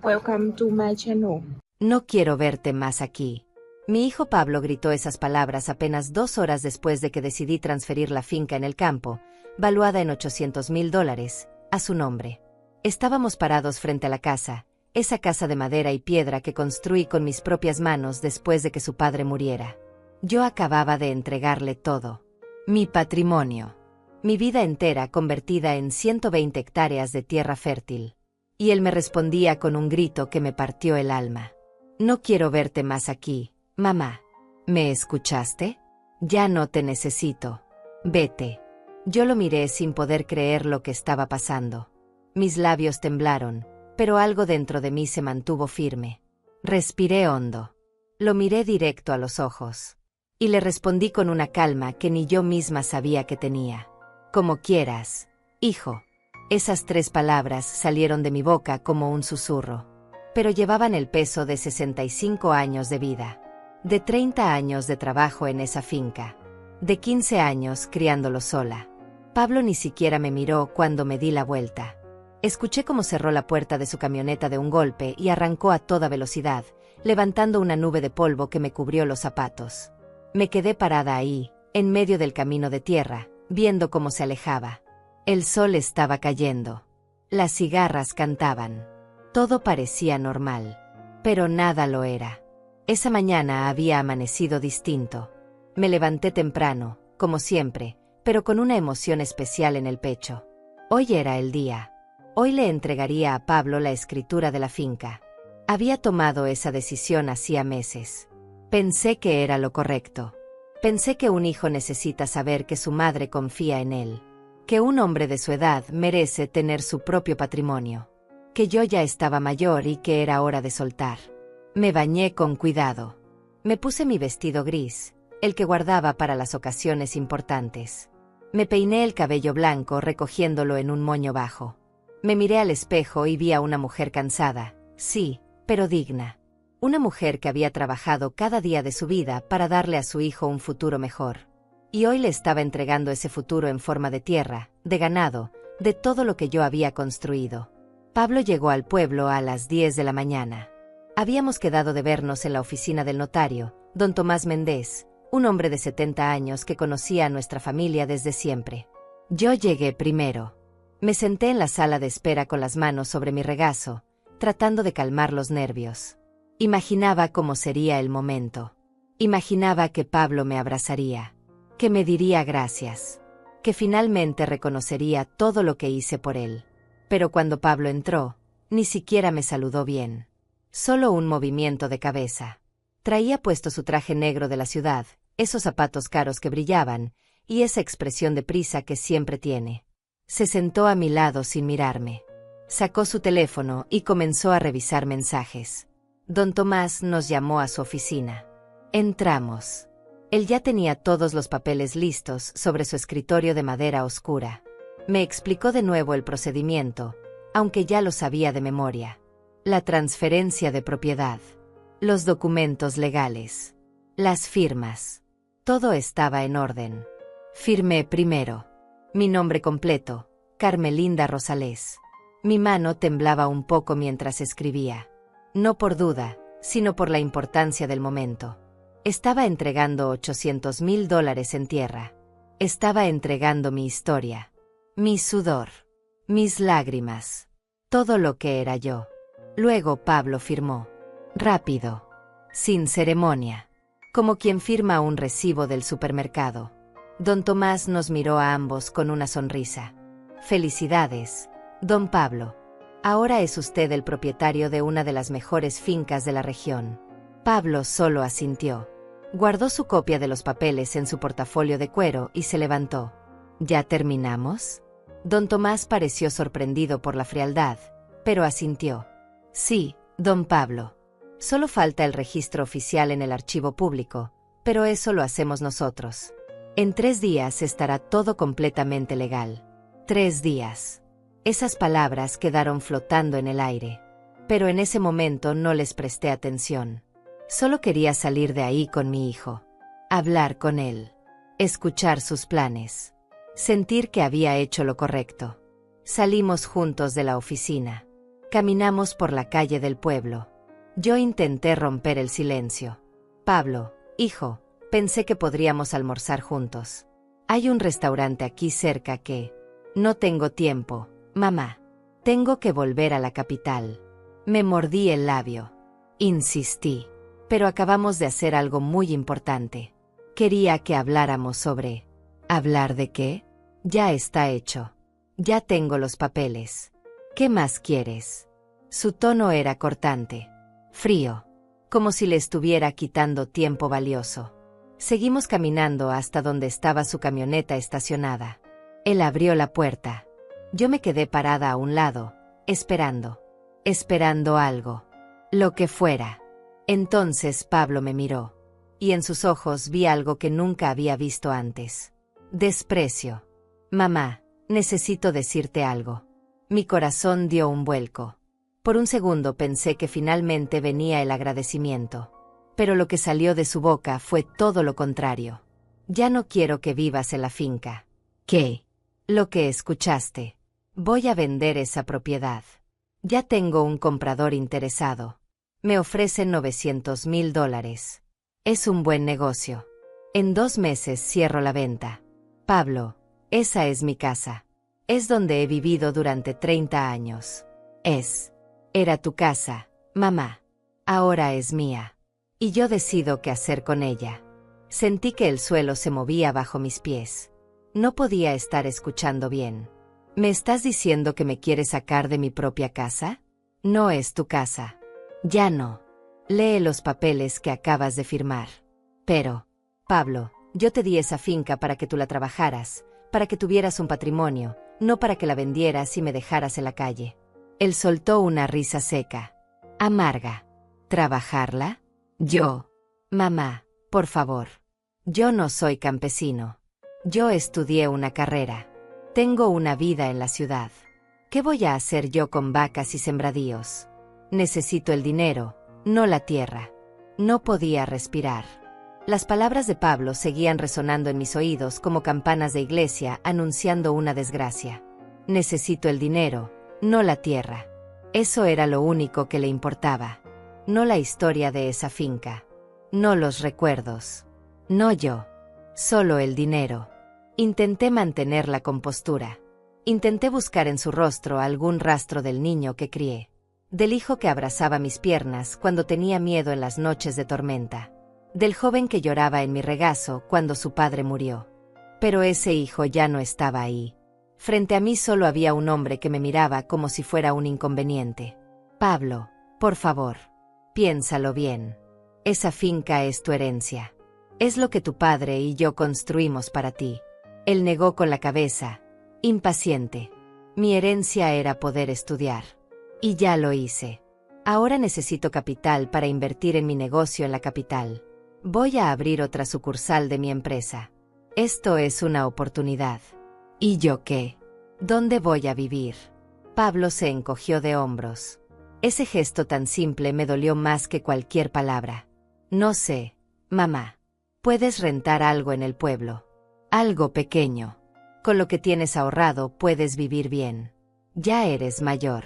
Welcome to my channel. No quiero verte más aquí. Mi hijo Pablo gritó esas palabras apenas 2 horas después de que decidí transferir la finca en el campo, valuada en $800,000, a su nombre. Estábamos parados frente a la casa, esa casa de madera y piedra que construí con mis propias manos después de que su padre muriera. Yo acababa de entregarle todo. Mi patrimonio. Mi vida entera convertida en 120 hectáreas de tierra fértil. Y él me respondía con un grito que me partió el alma. No quiero verte más aquí, mamá. ¿Me escuchaste? Ya no te necesito. Vete. Yo lo miré sin poder creer lo que estaba pasando. Mis labios temblaron, pero algo dentro de mí se mantuvo firme. Respiré hondo. Lo miré directo a los ojos. Y le respondí con una calma que ni yo misma sabía que tenía. Como quieras, hijo. Esas 3 palabras salieron de mi boca como un susurro. Pero llevaban el peso de 65 años de vida. De 30 años de trabajo en esa finca. De 15 años criándolo sola. Pablo ni siquiera me miró cuando me di la vuelta. Escuché cómo cerró la puerta de su camioneta de un golpe y arrancó a toda velocidad, levantando una nube de polvo que me cubrió los zapatos. Me quedé parada ahí, en medio del camino de tierra, viendo cómo se alejaba. El sol estaba cayendo. Las cigarras cantaban. Todo parecía normal. Pero nada lo era. Esa mañana había amanecido distinto. Me levanté temprano, como siempre, pero con una emoción especial en el pecho. Hoy era el día. Hoy le entregaría a Pablo la escritura de la finca. Había tomado esa decisión hacía meses. Pensé que era lo correcto. Pensé que un hijo necesita saber que su madre confía en él. Que un hombre de su edad merece tener su propio patrimonio. Que yo ya estaba mayor y que era hora de soltar. Me bañé con cuidado. Me puse mi vestido gris, el que guardaba para las ocasiones importantes. Me peiné el cabello blanco recogiéndolo en un moño bajo. Me miré al espejo y vi a una mujer cansada, sí, pero digna. Una mujer que había trabajado cada día de su vida para darle a su hijo un futuro mejor. Y hoy le estaba entregando ese futuro en forma de tierra, de ganado, de todo lo que yo había construido. Pablo llegó al pueblo a las 10 de la mañana. Habíamos quedado de vernos en la oficina del notario, don Tomás Méndez, un hombre de 70 años que conocía a nuestra familia desde siempre. Yo llegué primero. Me senté en la sala de espera con las manos sobre mi regazo, tratando de calmar los nervios. Imaginaba cómo sería el momento. Imaginaba que Pablo me abrazaría. Que me diría gracias. Que finalmente reconocería todo lo que hice por él. Pero cuando Pablo entró, ni siquiera me saludó bien. Solo un movimiento de cabeza. Traía puesto su traje negro de la ciudad, esos zapatos caros que brillaban, y esa expresión de prisa que siempre tiene. Se sentó a mi lado sin mirarme. Sacó su teléfono y comenzó a revisar mensajes. Don Tomás nos llamó a su oficina. Entramos. Él ya tenía todos los papeles listos sobre su escritorio de madera oscura. Me explicó de nuevo el procedimiento, aunque ya lo sabía de memoria. La transferencia de propiedad. Los documentos legales. Las firmas. Todo estaba en orden. Firmé primero. Mi nombre completo, Carmelinda Rosales. Mi mano temblaba un poco mientras escribía. No por duda, sino por la importancia del momento. Estaba entregando $800,000 en tierra. Estaba entregando mi historia. Mi sudor. Mis lágrimas. Todo lo que era yo. Luego Pablo firmó. Rápido. Sin ceremonia. Como quien firma un recibo del supermercado. Don Tomás nos miró a ambos con una sonrisa. Felicidades, don Pablo. Ahora es usted el propietario de una de las mejores fincas de la región. Pablo solo asintió. Guardó su copia de los papeles en su portafolio de cuero y se levantó. ¿Ya terminamos? Don Tomás pareció sorprendido por la frialdad, pero asintió. Sí, don Pablo. Solo falta el registro oficial en el archivo público, pero eso lo hacemos nosotros. En 3 días estará todo completamente legal. 3 días. Esas palabras quedaron flotando en el aire. Pero en ese momento no les presté atención. Solo quería salir de ahí con mi hijo. Hablar con él. Escuchar sus planes. Sentir que había hecho lo correcto. Salimos juntos de la oficina. Caminamos por la calle del pueblo. Yo intenté romper el silencio. Pablo, hijo, pensé que podríamos almorzar juntos. Hay un restaurante aquí cerca que... No tengo tiempo, mamá. Tengo que volver a la capital. Me mordí el labio. Insistí. Pero acabamos de hacer algo muy importante. Quería que habláramos sobre... ¿Hablar de qué? Ya está hecho. Ya tengo los papeles. ¿Qué más quieres? Su tono era cortante. Frío. Como si le estuviera quitando tiempo valioso. Seguimos caminando hasta donde estaba su camioneta estacionada. Él abrió la puerta. Yo me quedé parada a un lado, esperando. Esperando algo. Lo que fuera. Entonces Pablo me miró. Y en sus ojos vi algo que nunca había visto antes. Desprecio. Mamá, necesito decirte algo. Mi corazón dio un vuelco. Por un segundo pensé que finalmente venía el agradecimiento. Pero lo que salió de su boca fue todo lo contrario. Ya no quiero que vivas en la finca. ¿Qué? Lo que escuchaste. Voy a vender esa propiedad. Ya tengo un comprador interesado. Me ofrecen $900,000. Es un buen negocio. En 2 meses cierro la venta. Pablo, esa es mi casa. Es donde he vivido durante 30 años. Era tu casa, mamá. Ahora es mía. Y yo decido qué hacer con ella. Sentí que el suelo se movía bajo mis pies. No podía estar escuchando bien. ¿Me estás diciendo que me quieres sacar de mi propia casa? No es tu casa. Ya no. Lee los papeles que acabas de firmar. Pero, Pablo, yo te di esa finca para que tú la trabajaras, para que tuvieras un patrimonio, no para que la vendieras y me dejaras en la calle. Él soltó una risa seca. Amarga. ¿Trabajarla? Yo. Mamá, por favor. Yo no soy campesino. Yo estudié una carrera. Tengo una vida en la ciudad. ¿Qué voy a hacer yo con vacas y sembradíos? Necesito el dinero, no la tierra. No podía respirar. Las palabras de Pablo seguían resonando en mis oídos como campanas de iglesia anunciando una desgracia. Necesito el dinero, no la tierra. Eso era lo único que le importaba. No la historia de esa finca. No los recuerdos. No yo. Solo el dinero. Intenté mantener la compostura. Intenté buscar en su rostro algún rastro del niño que crié. Del hijo que abrazaba mis piernas cuando tenía miedo en las noches de tormenta. Del joven que lloraba en mi regazo cuando su padre murió. Pero ese hijo ya no estaba ahí. Frente a mí solo había un hombre que me miraba como si fuera un inconveniente. Pablo, por favor, piénsalo bien. Esa finca es tu herencia. Es lo que tu padre y yo construimos para ti. Él negó con la cabeza, impaciente. Mi herencia era poder estudiar. Y ya lo hice. Ahora necesito capital para invertir en mi negocio en la capital. Voy a abrir otra sucursal de mi empresa. Esto es una oportunidad. ¿Y yo qué? ¿Dónde voy a vivir? Pablo se encogió de hombros. Ese gesto tan simple me dolió más que cualquier palabra. No sé, mamá. Puedes rentar algo en el pueblo. Algo pequeño. Con lo que tienes ahorrado puedes vivir bien. Ya eres mayor.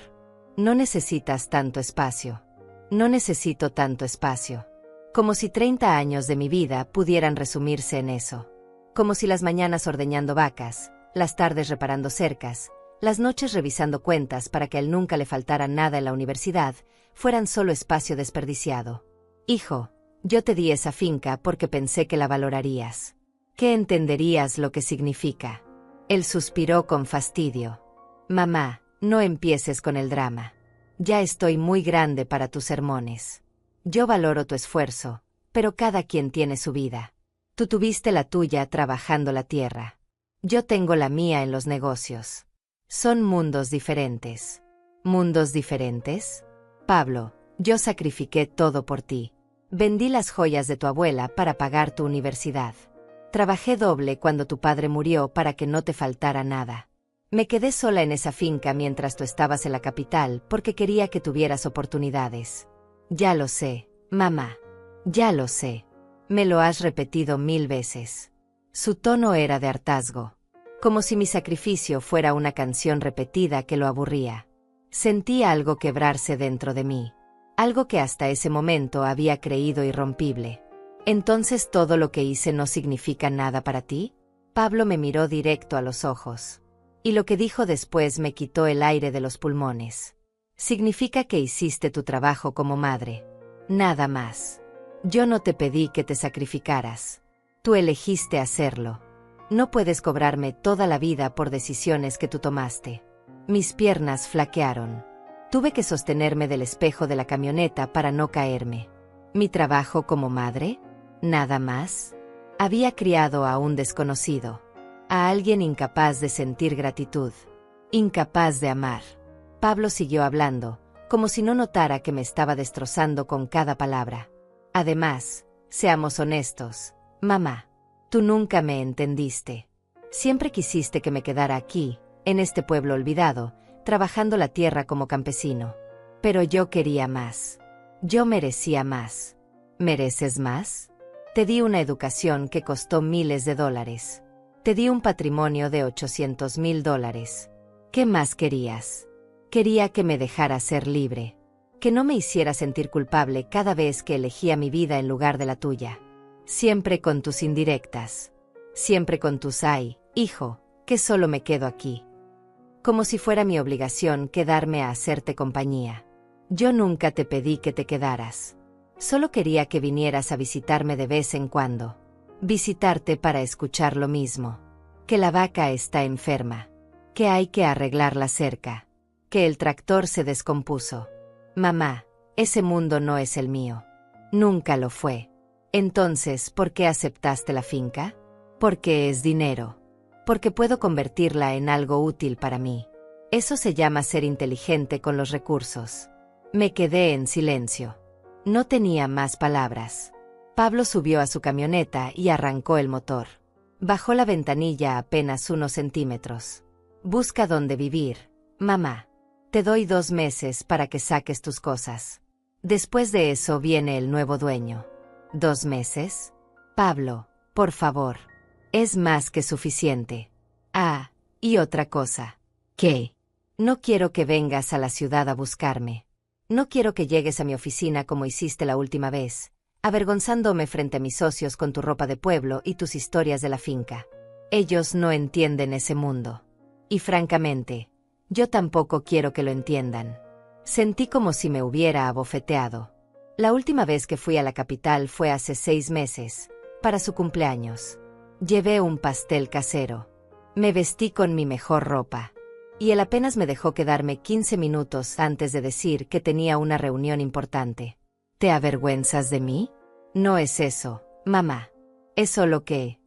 No necesitas tanto espacio. No necesito tanto espacio. Como si 30 años de mi vida pudieran resumirse en eso. Como si las mañanas ordeñando vacas, las tardes reparando cercas, las noches revisando cuentas para que a él nunca le faltara nada en la universidad, fueran solo espacio desperdiciado. Hijo, yo te di esa finca porque pensé que la valorarías. Que entenderías lo que significa. Él suspiró con fastidio. Mamá, no empieces con el drama. Ya estoy muy grande para tus sermones. Yo valoro tu esfuerzo, pero cada quien tiene su vida. Tú tuviste la tuya trabajando la tierra. Yo tengo la mía en los negocios. Son mundos diferentes. ¿Mundos diferentes? Pablo, yo sacrifiqué todo por ti. Vendí las joyas de tu abuela para pagar tu universidad. Trabajé doble cuando tu padre murió para que no te faltara nada. Me quedé sola en esa finca mientras tú estabas en la capital porque quería que tuvieras oportunidades. Ya lo sé, mamá. Ya lo sé. Me lo has repetido 1000 veces. Su tono era de hartazgo. Como si mi sacrificio fuera una canción repetida que lo aburría. Sentí algo quebrarse dentro de mí. Algo que hasta ese momento había creído irrompible. ¿Entonces todo lo que hice no significa nada para ti? Pablo me miró directo a los ojos. Y lo que dijo después me quitó el aire de los pulmones. Significa que hiciste tu trabajo como madre. Nada más. Yo no te pedí que te sacrificaras. Tú elegiste hacerlo. No puedes cobrarme toda la vida por decisiones que tú tomaste. Mis piernas flaquearon. Tuve que sostenerme del espejo de la camioneta para no caerme. ¿Mi trabajo como madre? ¿Nada más? Había criado a un desconocido. A alguien incapaz de sentir gratitud. Incapaz de amar. Pablo siguió hablando, como si no notara que me estaba destrozando con cada palabra. Además, seamos honestos, mamá. Tú nunca me entendiste. Siempre quisiste que me quedara aquí, en este pueblo olvidado, trabajando la tierra como campesino. Pero yo quería más. Yo merecía más. ¿Mereces más? Te di una educación que costó miles de dólares. Te di un patrimonio de $800,000. ¿Qué más querías? Quería que me dejaras ser libre. Que no me hiciera sentir culpable cada vez que elegía mi vida en lugar de la tuya. Siempre con tus indirectas. Siempre con tus ay, hijo, que solo me quedo aquí. Como si fuera mi obligación quedarme a hacerte compañía. Yo nunca te pedí que te quedaras. Solo quería que vinieras a visitarme de vez en cuando. Visitarte para escuchar lo mismo. Que la vaca está enferma. Que hay que arreglar la cerca. Que el tractor se descompuso. Mamá, ese mundo no es el mío. Nunca lo fue. Entonces, ¿por qué aceptaste la finca? Porque es dinero. Porque puedo convertirla en algo útil para mí. Eso se llama ser inteligente con los recursos. Me quedé en silencio. No tenía más palabras. Pablo subió a su camioneta y arrancó el motor. Bajó la ventanilla apenas unos centímetros. Busca dónde vivir, mamá. Te doy 2 meses para que saques tus cosas. Después de eso viene el nuevo dueño. ¿2 meses? Pablo, por favor. Es más que suficiente. Ah, y otra cosa. ¿Qué? No quiero que vengas a la ciudad a buscarme. No quiero que llegues a mi oficina como hiciste la última vez, avergonzándome frente a mis socios con tu ropa de pueblo y tus historias de la finca. Ellos no entienden ese mundo. Y francamente, yo tampoco quiero que lo entiendan. Sentí como si me hubiera abofeteado. La última vez que fui a la capital fue hace 6 meses, para su cumpleaños. Llevé un pastel casero. Me vestí con mi mejor ropa. Y él apenas me dejó quedarme 15 minutos antes de decir que tenía una reunión importante. ¿Te avergüenzas de mí? No es eso, mamá. Es solo que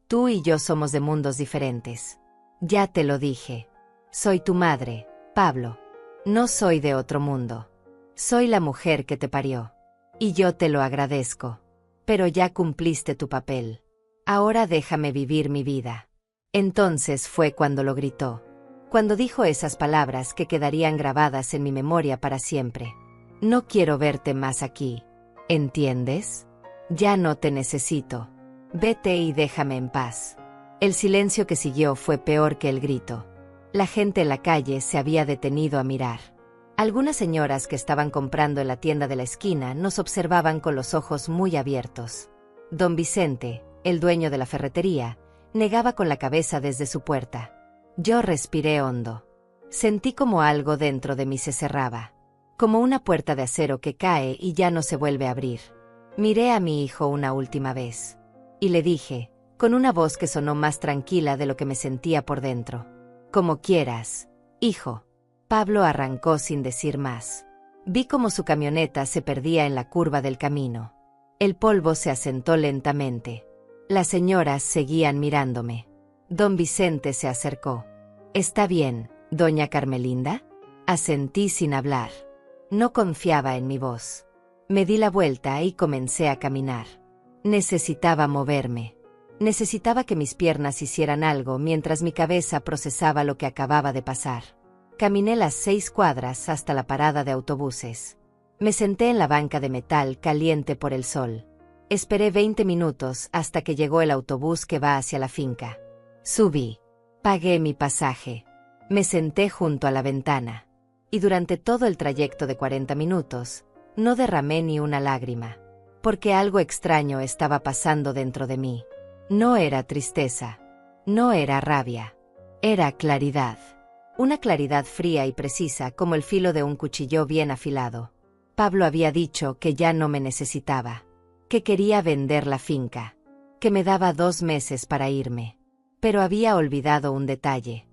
tú y yo somos de mundos diferentes. Ya te lo dije. Soy tu madre, Pablo. No soy de otro mundo. Soy la mujer que te parió. Y yo te lo agradezco. Pero ya cumpliste tu papel. Ahora déjame vivir mi vida. Entonces fue cuando lo gritó. Cuando dijo esas palabras que quedarían grabadas en mi memoria para siempre. No quiero verte más aquí. ¿Entiendes? Ya no te necesito. Vete y déjame en paz. El silencio que siguió fue peor que el grito. La gente en la calle se había detenido a mirar. Algunas señoras que estaban comprando en la tienda de la esquina nos observaban con los ojos muy abiertos. Don Vicente, el dueño de la ferretería, negaba con la cabeza desde su puerta. Yo respiré hondo. Sentí como algo dentro de mí se cerraba. Como una puerta de acero que cae y ya no se vuelve a abrir. Miré a mi hijo una última vez. Y le dije, con una voz que sonó más tranquila de lo que me sentía por dentro. Como quieras, hijo. Pablo arrancó sin decir más. Vi cómo su camioneta se perdía en la curva del camino. El polvo se asentó lentamente. Las señoras seguían mirándome. Don Vicente se acercó. ¿Está bien, doña Carmelinda? Asentí sin hablar. No confiaba en mi voz. Me di la vuelta y comencé a caminar. Necesitaba moverme. Necesitaba que mis piernas hicieran algo mientras mi cabeza procesaba lo que acababa de pasar. Caminé las 6 cuadras hasta la parada de autobuses. Me senté en la banca de metal caliente por el sol. Esperé 20 minutos hasta que llegó el autobús que va hacia la finca. Subí. Pagué mi pasaje. Me senté junto a la ventana. y durante todo el trayecto de 40 minutos, no derramé ni una lágrima, porque algo extraño estaba pasando dentro de mí. No era tristeza, no era rabia, era claridad. Una claridad fría y precisa como el filo de un cuchillo bien afilado. Pablo había dicho que ya no me necesitaba, que quería vender la finca, que me daba 2 meses para irme. Pero había olvidado un detalle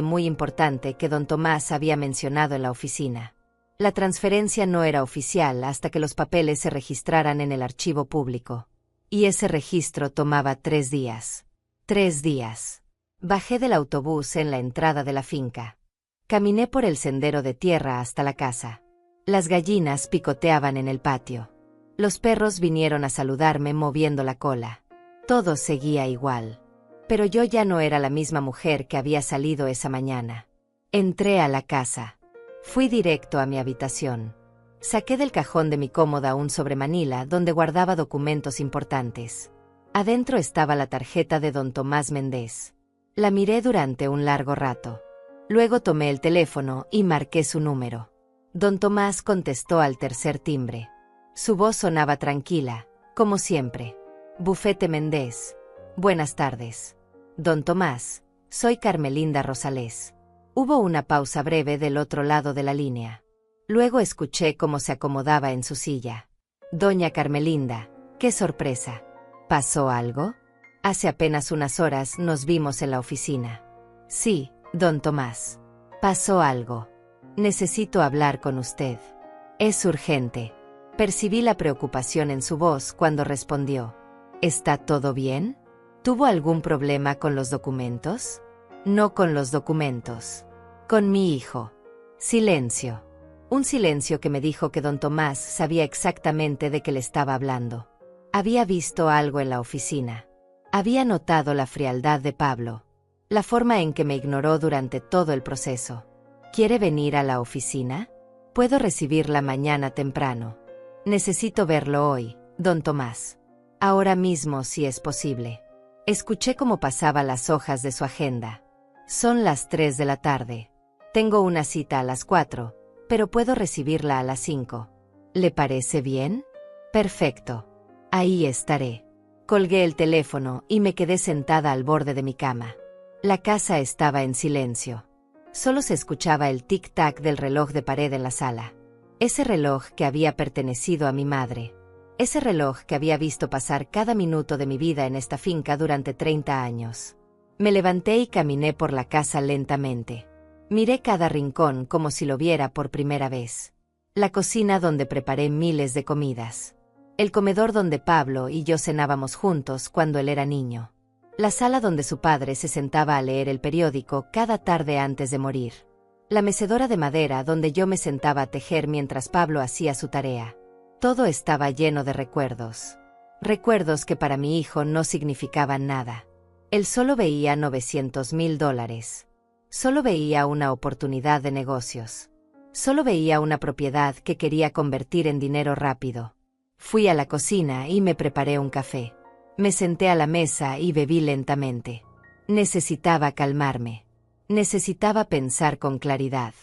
muy importante que don Tomás había mencionado en la oficina. La transferencia no era oficial hasta que los papeles se registraran en el archivo público. Y ese registro tomaba 3 días. 3 días. Bajé del autobús en la entrada de la finca. Caminé por el sendero de tierra hasta la casa. Las gallinas picoteaban en el patio. Los perros vinieron a saludarme moviendo la cola. Todo seguía igual. Pero yo ya no era la misma mujer que había salido esa mañana. Entré a la casa. Fui directo a mi habitación. Saqué del cajón de mi cómoda un sobremanila donde guardaba documentos importantes. Adentro estaba la tarjeta de don Tomás Méndez. La miré durante un largo rato. Luego tomé el teléfono y marqué su número. Don Tomás contestó al tercer timbre. Su voz sonaba tranquila, como siempre. Bufete Méndez. Buenas tardes. Don Tomás, soy Carmelinda Rosales. Hubo una pausa breve del otro lado de la línea. Luego escuché cómo se acomodaba en su silla. Doña Carmelinda, qué sorpresa. ¿Pasó algo? Hace apenas unas horas nos vimos en la oficina. Sí, don Tomás. Pasó algo. Necesito hablar con usted. Es urgente. Percibí la preocupación en su voz cuando respondió. ¿Está todo bien? ¿Tuvo algún problema con los documentos? No con los documentos. Con mi hijo. Silencio. Un silencio que me dijo que don Tomás sabía exactamente de qué le estaba hablando. Había visto algo en la oficina. Había notado la frialdad de Pablo. La forma en que me ignoró durante todo el proceso. ¿Quiere venir a la oficina? Puedo recibirla mañana temprano. Necesito verlo hoy, don Tomás. Ahora mismo si es posible. Escuché cómo pasaba las hojas de su agenda. Son las 3 de la tarde. Tengo una cita a las 4, pero puedo recibirla a las 5. ¿Le parece bien? Perfecto. Ahí estaré. Colgué el teléfono y me quedé sentada al borde de mi cama. La casa estaba en silencio. Solo se escuchaba el tic-tac del reloj de pared en la sala. Ese reloj que había pertenecido a mi madre. Ese reloj que había visto pasar cada minuto de mi vida en esta finca durante 30 años. Me levanté y caminé por la casa lentamente. Miré cada rincón como si lo viera por primera vez. La cocina donde preparé miles de comidas. El comedor donde Pablo y yo cenábamos juntos cuando él era niño. La sala donde su padre se sentaba a leer el periódico cada tarde antes de morir. La mecedora de madera donde yo me sentaba a tejer mientras Pablo hacía su tarea. Todo estaba lleno de recuerdos. Recuerdos que para mi hijo no significaban nada. Él solo veía $900,000. Solo veía una oportunidad de negocios. Solo veía una propiedad que quería convertir en dinero rápido. Fui a la cocina y me preparé un café. Me senté a la mesa y bebí lentamente. Necesitaba calmarme. Necesitaba pensar con claridad.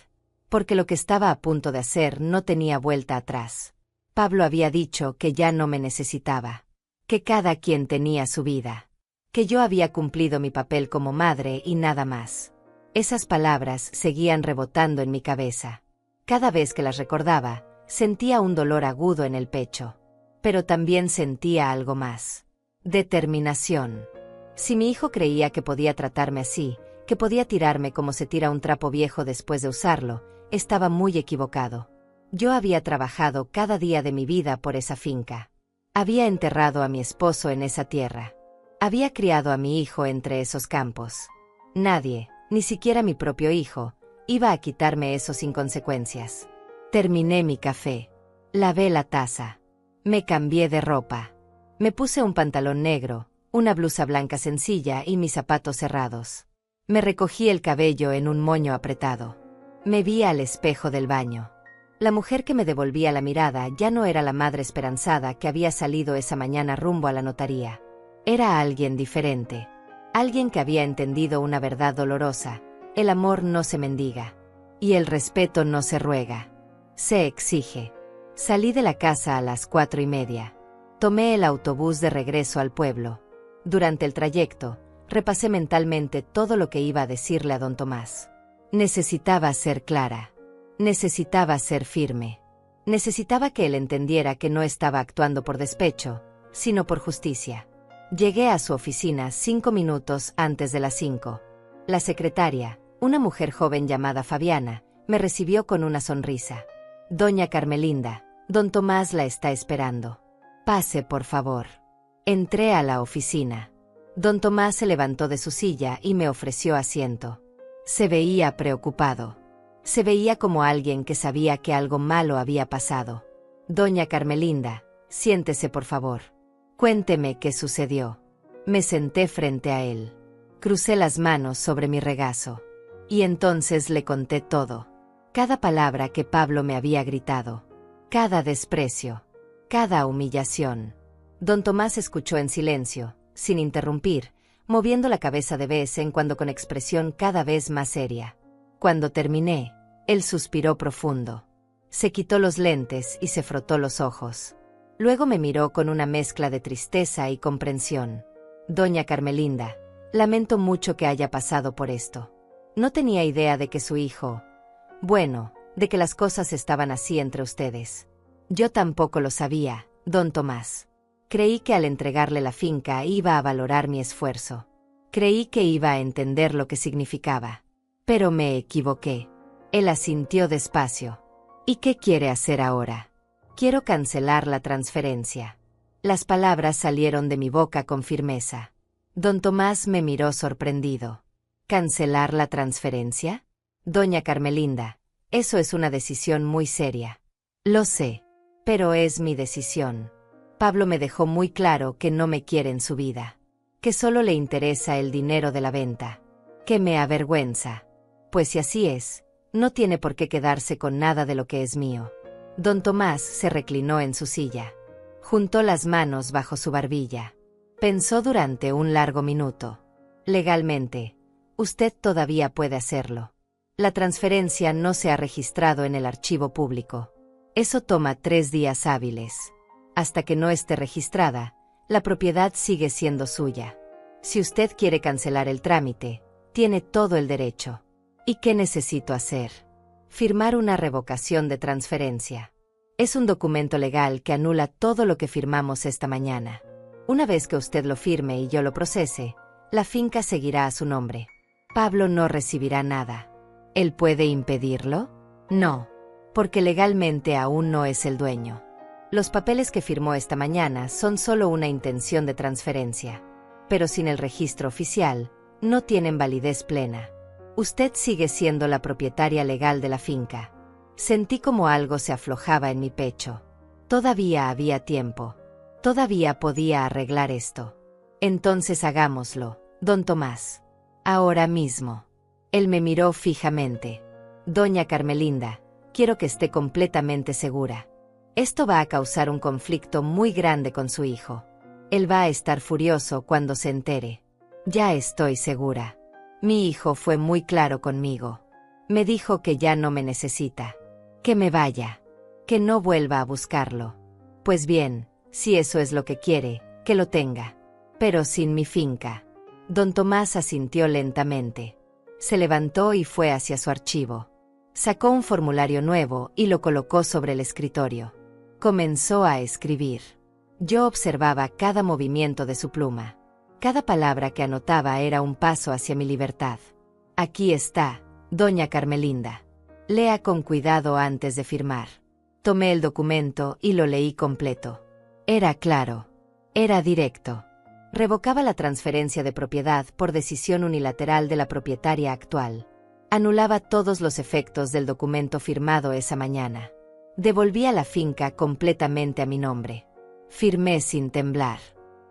Porque lo que estaba a punto de hacer no tenía vuelta atrás. Pablo había dicho que ya no me necesitaba. Que cada quien tenía su vida. Que yo había cumplido mi papel como madre y nada más. Esas palabras seguían rebotando en mi cabeza. Cada vez que las recordaba, sentía un dolor agudo en el pecho. Pero también sentía algo más. Determinación. Si mi hijo creía que podía tratarme así, que podía tirarme como se tira un trapo viejo después de usarlo, estaba muy equivocado. Yo había trabajado cada día de mi vida por esa finca. Había enterrado a mi esposo en esa tierra. Había criado a mi hijo entre esos campos. Nadie, ni siquiera mi propio hijo, iba a quitarme eso sin consecuencias. Terminé mi café. Lavé la taza. Me cambié de ropa. Me puse un pantalón negro, una blusa blanca sencilla y mis zapatos cerrados. Me recogí el cabello en un moño apretado. Me vi al espejo del baño. La mujer que me devolvía la mirada ya no era la madre esperanzada que había salido esa mañana rumbo a la notaría. Era alguien diferente. Alguien que había entendido una verdad dolorosa. El amor no se mendiga. Y el respeto no se ruega, se exige. Salí de la casa a las 4:30. Tomé el autobús de regreso al pueblo. Durante el trayecto, repasé mentalmente todo lo que iba a decirle a don Tomás. Necesitaba ser clara. Necesitaba ser firme. Necesitaba que él entendiera que no estaba actuando por despecho, sino por justicia. Llegué a su oficina 5 minutos antes de las 5. La secretaria, una mujer joven llamada Fabiana, me recibió con una sonrisa. Doña Carmelinda, don Tomás la está esperando. Pase, por favor. Entré a la oficina. Don Tomás se levantó de su silla y me ofreció asiento. Se veía preocupado. Se veía como alguien que sabía que algo malo había pasado. Doña Carmelinda, siéntese por favor. Cuénteme qué sucedió. Me senté frente a él. Crucé las manos sobre mi regazo. Y entonces le conté todo. Cada palabra que Pablo me había gritado. Cada desprecio. Cada humillación. Don Tomás escuchó en silencio, sin interrumpir, moviendo la cabeza de vez en cuando con expresión cada vez más seria. Cuando terminé, él suspiró profundo. Se quitó los lentes y se frotó los ojos. Luego me miró con una mezcla de tristeza y comprensión. Doña Carmelinda, lamento mucho que haya pasado por esto. No tenía idea de que su hijo... Bueno, de que las cosas estaban así entre ustedes. Yo tampoco lo sabía, don Tomás. Creí que al entregarle la finca iba a valorar mi esfuerzo. Creí que iba a entender lo que significaba. Pero me equivoqué. Él asintió despacio. ¿Y qué quiere hacer ahora? Quiero cancelar la transferencia. Las palabras salieron de mi boca con firmeza. Don Tomás me miró sorprendido. ¿Cancelar la transferencia? Doña Carmelinda, eso es una decisión muy seria. Lo sé, pero es mi decisión. Pablo me dejó muy claro que no me quiere en su vida. Que solo le interesa el dinero de la venta. Que me avergüenza. Pues si así es, no tiene por qué quedarse con nada de lo que es mío. Don Tomás se reclinó en su silla. Juntó las manos bajo su barbilla. Pensó durante un largo minuto. Legalmente, usted todavía puede hacerlo. La transferencia no se ha registrado en el archivo público. Eso toma 3 días hábiles. Hasta que no esté registrada, la propiedad sigue siendo suya. Si usted quiere cancelar el trámite, tiene todo el derecho. ¿Y qué necesito hacer? Firmar una revocación de transferencia. Es un documento legal que anula todo lo que firmamos esta mañana. Una vez que usted lo firme y yo lo procese, la finca seguirá a su nombre. Pablo no recibirá nada. ¿Él puede impedirlo? No, porque legalmente aún no es el dueño. Los papeles que firmó esta mañana son solo una intención de transferencia. Pero sin el registro oficial, no tienen validez plena. Usted sigue siendo la propietaria legal de la finca. Sentí como algo se aflojaba en mi pecho. Todavía había tiempo. Todavía podía arreglar esto. Entonces hagámoslo, don Tomás. Ahora mismo. Él me miró fijamente. Doña Carmelinda, quiero que esté completamente segura. Esto va a causar un conflicto muy grande con su hijo. Él va a estar furioso cuando se entere. Ya estoy segura. Mi hijo fue muy claro conmigo. Me dijo que ya no me necesita. Que me vaya. Que no vuelva a buscarlo. Pues bien, si eso es lo que quiere, que lo tenga. Pero sin mi finca. Don Tomás asintió lentamente. Se levantó y fue hacia su archivo. Sacó un formulario nuevo y lo colocó sobre el escritorio. Comenzó a escribir. Yo observaba cada movimiento de su pluma. Cada palabra que anotaba era un paso hacia mi libertad. Aquí está, doña Carmelinda. Lea con cuidado antes de firmar. Tomé el documento y lo leí completo. Era claro. Era directo. Revocaba la transferencia de propiedad por decisión unilateral de la propietaria actual. Anulaba todos los efectos del documento firmado esa mañana. Devolvía la finca completamente a mi nombre. Firmé sin temblar.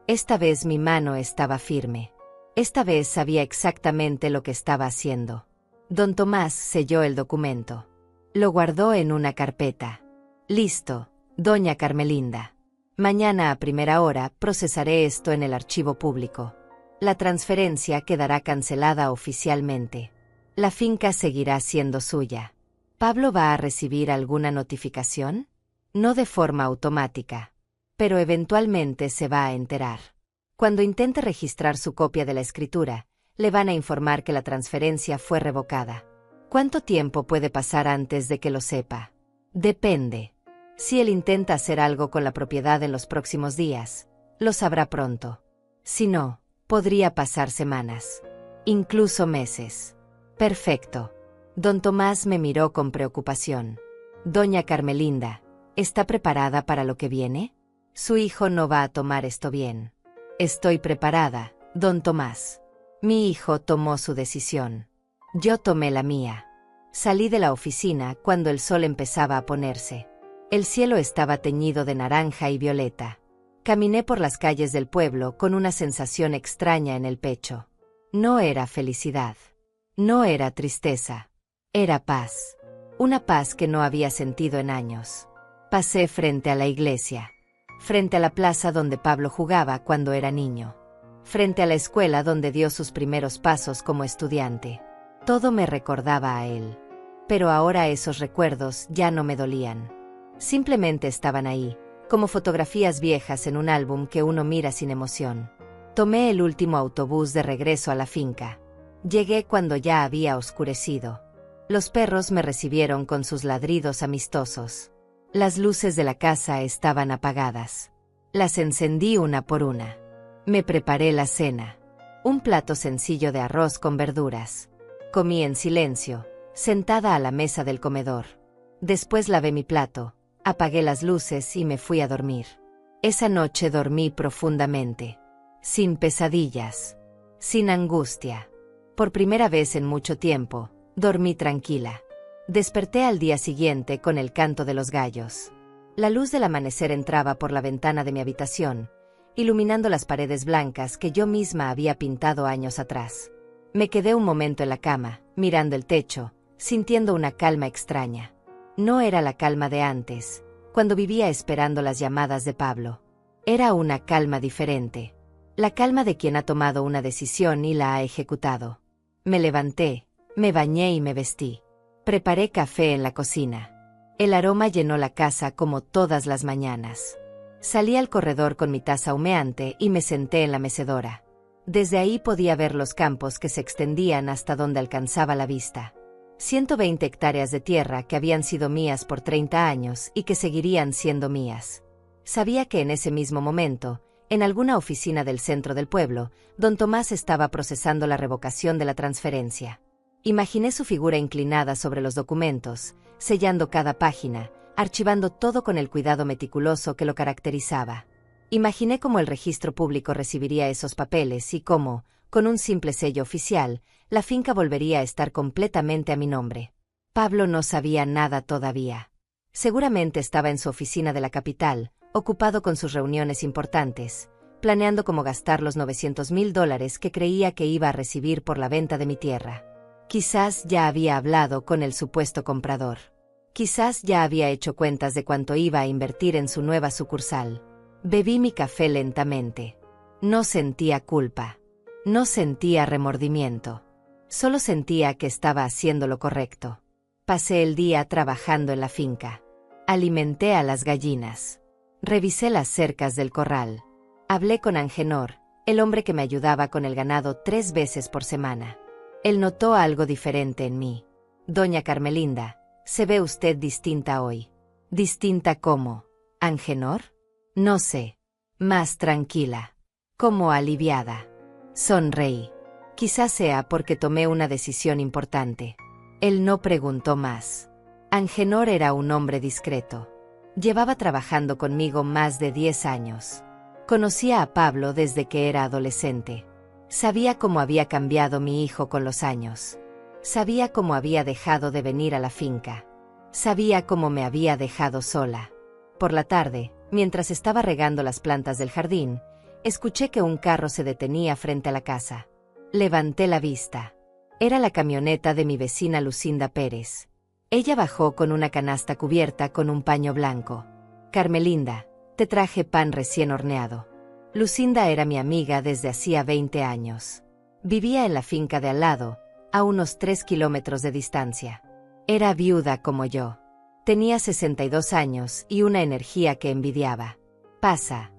Esta vez mi mano estaba firme. Esta vez sabía exactamente lo que estaba haciendo. Don Tomás selló el documento. Lo guardó en una carpeta. Listo, doña Carmelinda. Mañana a primera hora procesaré esto en el archivo público. La transferencia quedará cancelada oficialmente. La finca seguirá siendo suya. ¿Pablo va a recibir alguna notificación? No de forma automática, pero eventualmente se va a enterar. Cuando intente registrar su copia de la escritura, le van a informar que la transferencia fue revocada. ¿Cuánto tiempo puede pasar antes de que lo sepa? Depende. Si él intenta hacer algo con la propiedad en los próximos días, lo sabrá pronto. Si no, podría pasar semanas, incluso meses. Perfecto. Don Tomás me miró con preocupación. Doña Carmelinda, ¿está preparada para lo que viene? Su hijo no va a tomar esto bien. Estoy preparada, don Tomás. Mi hijo tomó su decisión. Yo tomé la mía. Salí de la oficina cuando el sol empezaba a ponerse. El cielo estaba teñido de naranja y violeta. Caminé por las calles del pueblo con una sensación extraña en el pecho. No era felicidad. No era tristeza. Era paz. Una paz que no había sentido en años. Pasé frente a la iglesia. Frente a la plaza donde Pablo jugaba cuando era niño. Frente a la escuela donde dio sus primeros pasos como estudiante. Todo me recordaba a él. Pero ahora esos recuerdos ya no me dolían. Simplemente estaban ahí, como fotografías viejas en un álbum que uno mira sin emoción. Tomé el último autobús de regreso a la finca. Llegué cuando ya había oscurecido. Los perros me recibieron con sus ladridos amistosos. Las luces de la casa estaban apagadas. Las encendí una por una. Me preparé la cena. Un plato sencillo de arroz con verduras. Comí en silencio, sentada a la mesa del comedor. Después lavé mi plato, apagué las luces y me fui a dormir. Esa noche dormí profundamente. Sin pesadillas. Sin angustia. Por primera vez en mucho tiempo, dormí tranquila. Desperté al día siguiente con el canto de los gallos. La luz del amanecer entraba por la ventana de mi habitación, iluminando las paredes blancas que yo misma había pintado años atrás. Me quedé un momento en la cama, mirando el techo, sintiendo una calma extraña. No era la calma de antes, cuando vivía esperando las llamadas de Pablo. Era una calma diferente. La calma de quien ha tomado una decisión y la ha ejecutado. Me levanté, me bañé y me vestí. Preparé café en la cocina. El aroma llenó la casa como todas las mañanas. Salí al corredor con mi taza humeante y me senté en la mecedora. Desde ahí podía ver los campos que se extendían hasta donde alcanzaba la vista. 120 hectáreas de tierra que habían sido mías por 30 años y que seguirían siendo mías. Sabía que en ese mismo momento, en alguna oficina del centro del pueblo, don Tomás estaba procesando la revocación de la transferencia. Imaginé su figura inclinada sobre los documentos, sellando cada página, archivando todo con el cuidado meticuloso que lo caracterizaba. Imaginé cómo el registro público recibiría esos papeles y cómo, con un simple sello oficial, la finca volvería a estar completamente a mi nombre. Pablo no sabía nada todavía. Seguramente estaba en su oficina de la capital, ocupado con sus reuniones importantes, planeando cómo gastar los $900,000 que creía que iba a recibir por la venta de mi tierra. Quizás ya había hablado con el supuesto comprador. Quizás ya había hecho cuentas de cuánto iba a invertir en su nueva sucursal. Bebí mi café lentamente. No sentía culpa. No sentía remordimiento. Solo sentía que estaba haciendo lo correcto. Pasé el día trabajando en la finca. Alimenté a las gallinas. Revisé las cercas del corral. Hablé con Angenor, el hombre que me ayudaba con el ganado 3 veces por semana. Él notó algo diferente en mí. Doña Carmelinda, se ve usted distinta hoy. ¿Distinta cómo? ¿Angenor? No sé. Más tranquila. Como aliviada. Sonreí. Quizás sea porque tomé una decisión importante. Él no preguntó más. Angenor era un hombre discreto. Llevaba trabajando conmigo más de 10 años. Conocía a Pablo desde que era adolescente. Sabía cómo había cambiado mi hijo con los años. Sabía cómo había dejado de venir a la finca. Sabía cómo me había dejado sola. Por la tarde, mientras estaba regando las plantas del jardín, escuché que un carro se detenía frente a la casa. Levanté la vista. Era la camioneta de mi vecina Lucinda Pérez. Ella bajó con una canasta cubierta con un paño blanco. Carmelinda, te traje pan recién horneado. Lucinda era mi amiga desde hacía 20 años. Vivía en la finca de al lado, a unos 3 kilómetros de distancia. Era viuda como yo. Tenía 62 años y una energía que envidiaba. Pasa,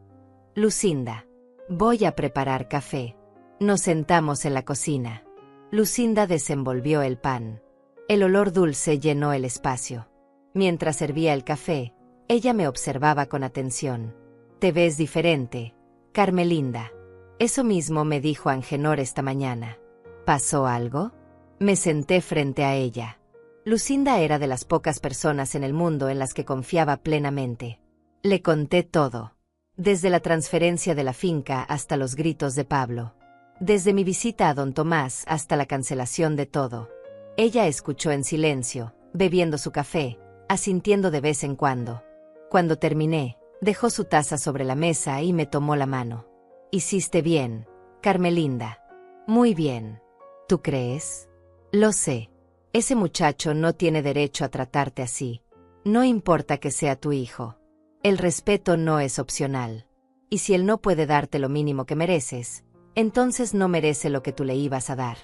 Lucinda. Voy a preparar café. Nos sentamos en la cocina. Lucinda desenvolvió el pan. El olor dulce llenó el espacio. Mientras servía el café, ella me observaba con atención. Te ves diferente, Carmelinda. Eso mismo me dijo Angenor esta mañana. ¿Pasó algo? Me senté frente a ella. Lucinda era de las pocas personas en el mundo en las que confiaba plenamente. Le conté todo. Desde la transferencia de la finca hasta los gritos de Pablo. Desde mi visita a don Tomás hasta la cancelación de todo. Ella escuchó en silencio, bebiendo su café, asintiendo de vez en cuando. Cuando terminé, dejó su taza sobre la mesa y me tomó la mano. Hiciste bien, Carmelinda. Muy bien. ¿Tú crees? Lo sé. Ese muchacho no tiene derecho a tratarte así. No importa que sea tu hijo. El respeto no es opcional. Y si él no puede darte lo mínimo que mereces, entonces no merece lo que tú le ibas a dar.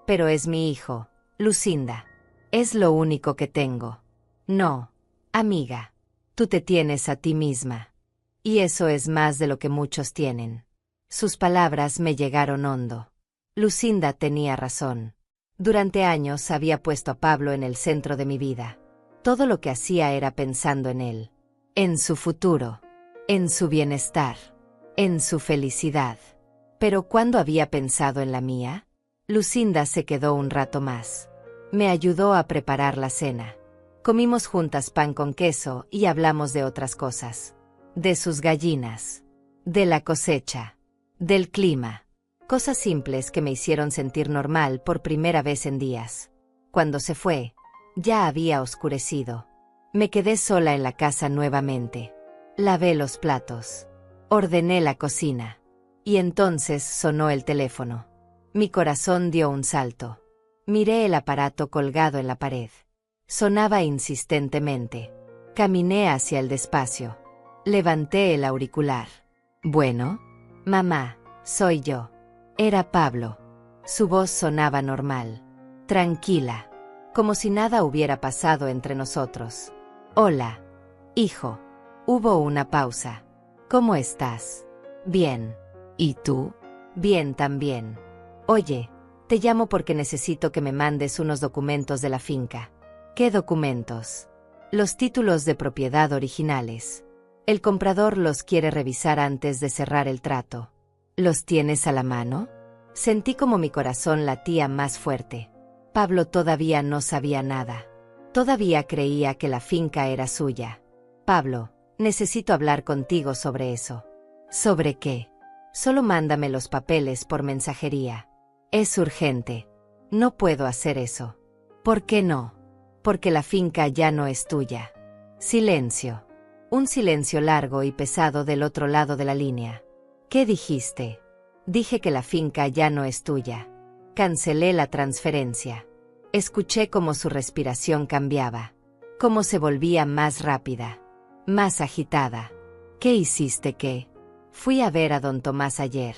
Pero es mi hijo, Lucinda. Es lo único que tengo. No, amiga. Tú te tienes a ti misma. Y eso es más de lo que muchos tienen. Sus palabras me llegaron hondo. Lucinda tenía razón. Durante años había puesto a Pablo en el centro de mi vida. Todo lo que hacía era pensando en él. En su futuro. En su bienestar. En su felicidad. Pero ¿cuándo había pensado en la mía? Lucinda se quedó un rato más. Me ayudó a preparar la cena. Comimos juntas pan con queso y hablamos de otras cosas. De sus gallinas. De la cosecha. Del clima. Cosas simples que me hicieron sentir normal por primera vez en días. Cuando se fue, ya había oscurecido. Me quedé sola en la casa nuevamente. Lavé los platos. Ordené la cocina. Y entonces sonó el teléfono. Mi corazón dio un salto. Miré el aparato colgado en la pared. Sonaba insistentemente. Caminé hacia el despacio. Levanté el auricular. Bueno, mamá, soy yo. Era Pablo. Su voz sonaba normal. Tranquila. Como si nada hubiera pasado entre nosotros. Hola, hijo. Hubo una pausa. ¿Cómo estás? Bien. ¿Y tú? Bien también. Oye, te llamo porque necesito que me mandes unos documentos de la finca. ¿Qué documentos? Los títulos de propiedad originales. El comprador los quiere revisar antes de cerrar el trato. ¿Los tienes a la mano? Sentí como mi corazón latía más fuerte. Pablo todavía no sabía nada. Todavía creía que la finca era suya. Pablo, necesito hablar contigo sobre eso. ¿Sobre qué? Solo mándame los papeles por mensajería. Es urgente. No puedo hacer eso. ¿Por qué no? Porque la finca ya no es tuya. Silencio. Un silencio largo y pesado del otro lado de la línea. ¿Qué dijiste? Dije que la finca ya no es tuya. Cancelé la transferencia. Escuché cómo su respiración cambiaba. Cómo se volvía más rápida. Más agitada. ¿Qué hiciste qué? Fui a ver a don Tomás ayer.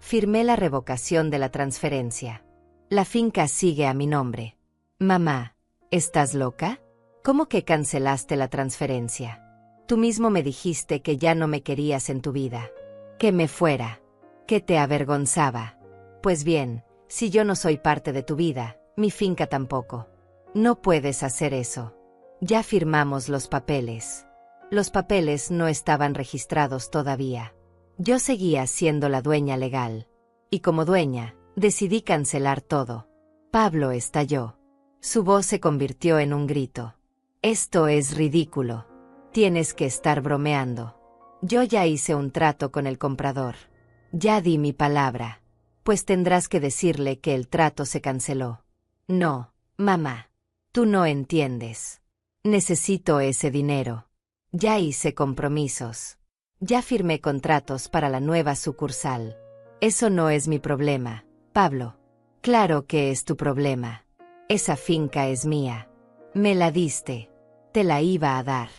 Firmé la revocación de la transferencia. La finca sigue a mi nombre. Mamá, ¿estás loca? ¿Cómo que cancelaste la transferencia? Tú mismo me dijiste que ya no me querías en tu vida. Que me fuera. Que te avergonzaba. Pues bien, si yo no soy parte de tu vida, mi finca tampoco. No puedes hacer eso. Ya firmamos los papeles. Los papeles no estaban registrados todavía. Yo seguía siendo la dueña legal. Y como dueña, decidí cancelar todo. Pablo estalló. Su voz se convirtió en un grito. Esto es ridículo. Tienes que estar bromeando. Yo ya hice un trato con el comprador. Ya di mi palabra. Pues tendrás que decirle que el trato se canceló. No, mamá. Tú no entiendes. Necesito ese dinero. Ya hice compromisos. Ya firmé contratos para la nueva sucursal. Eso no es mi problema, Pablo. Claro que es tu problema. Esa finca es mía. Me la diste. Te la iba a dar.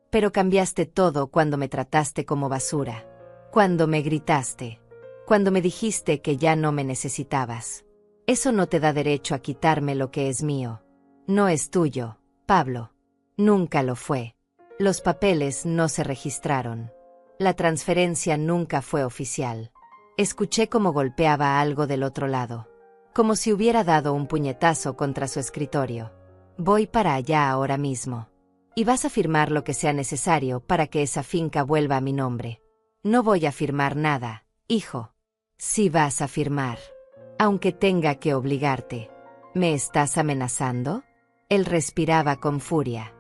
Pero cambiaste todo cuando me trataste como basura. Cuando me gritaste. Cuando me dijiste que ya no me necesitabas. Eso no te da derecho a quitarme lo que es mío. No es tuyo, Pablo. Nunca lo fue. Los papeles no se registraron. La transferencia nunca fue oficial. Escuché cómo golpeaba algo del otro lado. Como si hubiera dado un puñetazo contra su escritorio. Voy para allá ahora mismo. Y vas a firmar lo que sea necesario para que esa finca vuelva a mi nombre. No voy a firmar nada, hijo. Sí vas a firmar. Aunque tenga que obligarte. ¿Me estás amenazando? Él respiraba con furia.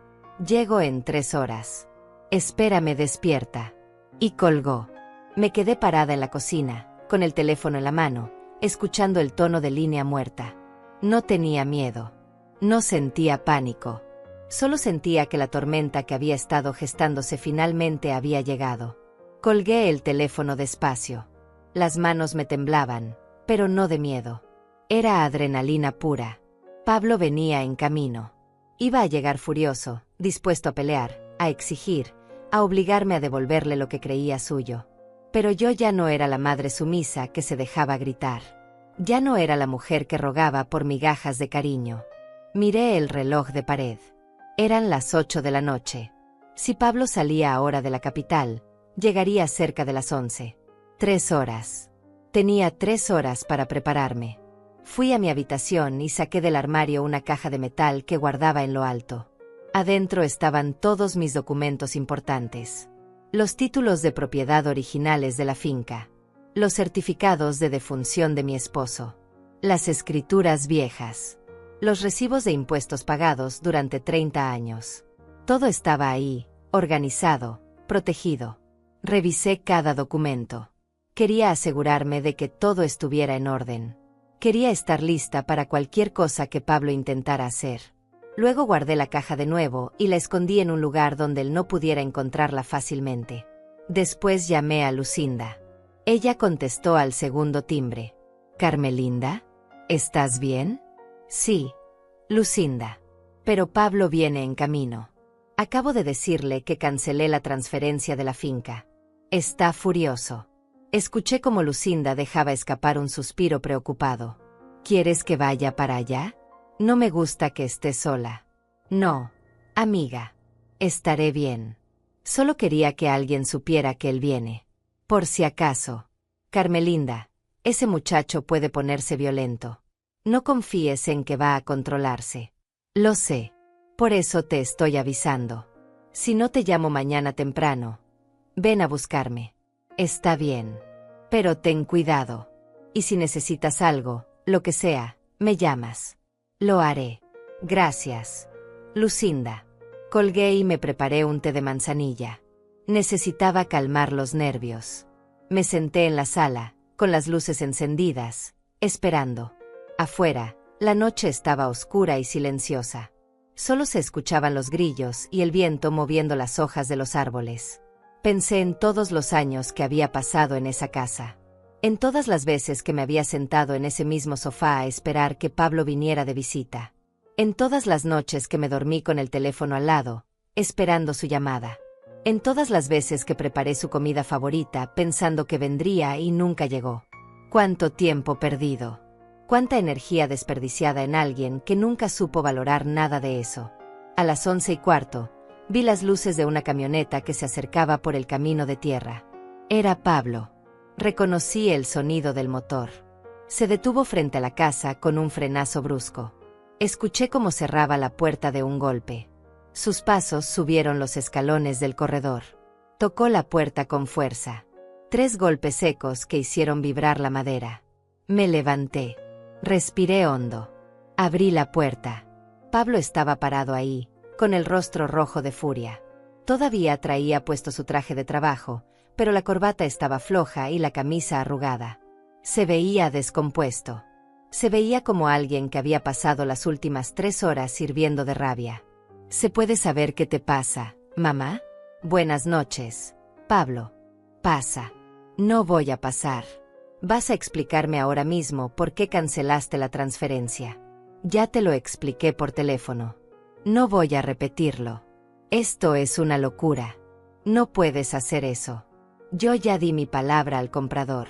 Llego en 3 horas. Espérame despierta. Y colgó. Me quedé parada en la cocina, con el teléfono en la mano, escuchando el tono de línea muerta. No tenía miedo. No sentía pánico. Solo sentía que la tormenta que había estado gestándose finalmente había llegado. Colgué el teléfono despacio. Las manos me temblaban, pero no de miedo. Era adrenalina pura. Pablo venía en camino. Iba a llegar furioso, dispuesto a pelear, a exigir, a obligarme a devolverle lo que creía suyo. Pero yo ya no era la madre sumisa que se dejaba gritar. Ya no era la mujer que rogaba por migajas de cariño. Miré el reloj de pared. Eran las 8 de la noche. Si Pablo salía ahora de la capital, llegaría cerca de las 11. 3 horas. Tenía 3 horas para prepararme. Fui a mi habitación y saqué del armario una caja de metal que guardaba en lo alto. Adentro estaban todos mis documentos importantes. Los títulos de propiedad originales de la finca. Los certificados de defunción de mi esposo. Las escrituras viejas. Los recibos de impuestos pagados durante 30 años. Todo estaba ahí, organizado, protegido. Revisé cada documento. Quería asegurarme de que todo estuviera en orden. Quería estar lista para cualquier cosa que Pablo intentara hacer. Luego guardé la caja de nuevo y la escondí en un lugar donde él no pudiera encontrarla fácilmente. Después llamé a Lucinda. Ella contestó al segundo timbre. «¿Carmelinda? ¿Estás bien?» «Sí, Lucinda. Pero Pablo viene en camino. Acabo de decirle que cancelé la transferencia de la finca. Está furioso». Escuché cómo Lucinda dejaba escapar un suspiro preocupado. «¿Quieres que vaya para allá? No me gusta que estés sola». «No, amiga. Estaré bien. Solo quería que alguien supiera que él viene. Por si acaso. Carmelinda, ese muchacho puede ponerse violento. No confíes en que va a controlarse. Lo sé. Por eso te estoy avisando. Si no te llamo mañana temprano, ven a buscarme. Está bien. Pero ten cuidado. Y si necesitas algo, lo que sea, me llamas». «Lo haré. Gracias, Lucinda». Colgué y me preparé un té de manzanilla. Necesitaba calmar los nervios. Me senté en la sala, con las luces encendidas, esperando. Afuera, la noche estaba oscura y silenciosa. Solo se escuchaban los grillos y el viento moviendo las hojas de los árboles. Pensé en todos los años que había pasado en esa casa. En todas las veces que me había sentado en ese mismo sofá a esperar que Pablo viniera de visita. En todas las noches que me dormí con el teléfono al lado, esperando su llamada. En todas las veces que preparé su comida favorita pensando que vendría y nunca llegó. Cuánto tiempo perdido. Cuánta energía desperdiciada en alguien que nunca supo valorar nada de eso. A las 11:15, vi las luces de una camioneta que se acercaba por el camino de tierra. Era Pablo. Reconocí el sonido del motor. Se detuvo frente a la casa con un frenazo brusco. Escuché cómo cerraba la puerta de un golpe. Sus pasos subieron los escalones del corredor. Tocó la puerta con fuerza. 3 golpes secos que hicieron vibrar la madera. Me levanté. Respiré hondo. Abrí la puerta. Pablo estaba parado ahí, con el rostro rojo de furia. Todavía traía puesto su traje de trabajo, pero la corbata estaba floja y la camisa arrugada. Se veía descompuesto. Se veía como alguien que había pasado las últimas 3 horas hirviendo de rabia. «¿Se puede saber qué te pasa, mamá?» «Buenas noches, Pablo». «Pasa». «No voy a pasar. Vas a explicarme ahora mismo por qué cancelaste la transferencia». «Ya te lo expliqué por teléfono. No voy a repetirlo. Esto es una locura. No puedes hacer eso. Yo ya di mi palabra al comprador.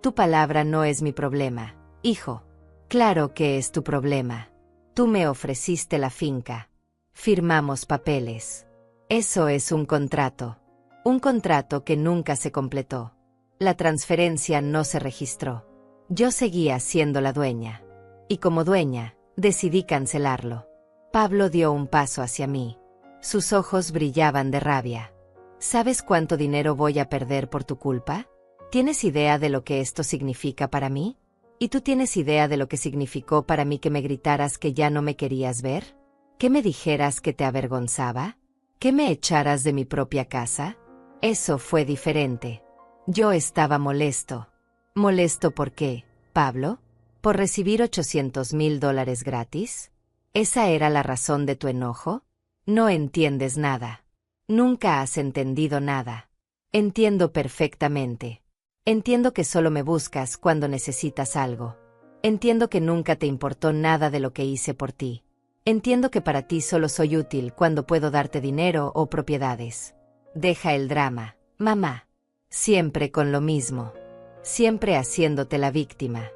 Tu palabra no es mi problema, hijo». «Claro que es tu problema. Tú me ofreciste la finca. Firmamos papeles. Eso es un contrato. Un contrato que nunca se completó. La transferencia no se registró. Yo seguía siendo la dueña. Y como dueña, decidí cancelarlo. Pablo dio un paso hacia mí. Sus ojos brillaban de rabia. ¿Sabes cuánto dinero voy a perder por tu culpa? ¿Tienes idea de lo que esto significa para mí? ¿Y tú tienes idea de lo que significó para mí que me gritaras que ya no me querías ver? ¿Que me dijeras que te avergonzaba? ¿Que me echaras de mi propia casa? Eso fue diferente. Yo estaba molesto. ¿Molesto por qué, Pablo? ¿Por recibir $800,000 gratis? ¿Esa era la razón de tu enojo? No entiendes nada. Nunca has entendido nada. Entiendo perfectamente. Entiendo que solo me buscas cuando necesitas algo. Entiendo que nunca te importó nada de lo que hice por ti. Entiendo que para ti solo soy útil cuando puedo darte dinero o propiedades. Deja el drama, mamá. Siempre con lo mismo. Siempre haciéndote la víctima.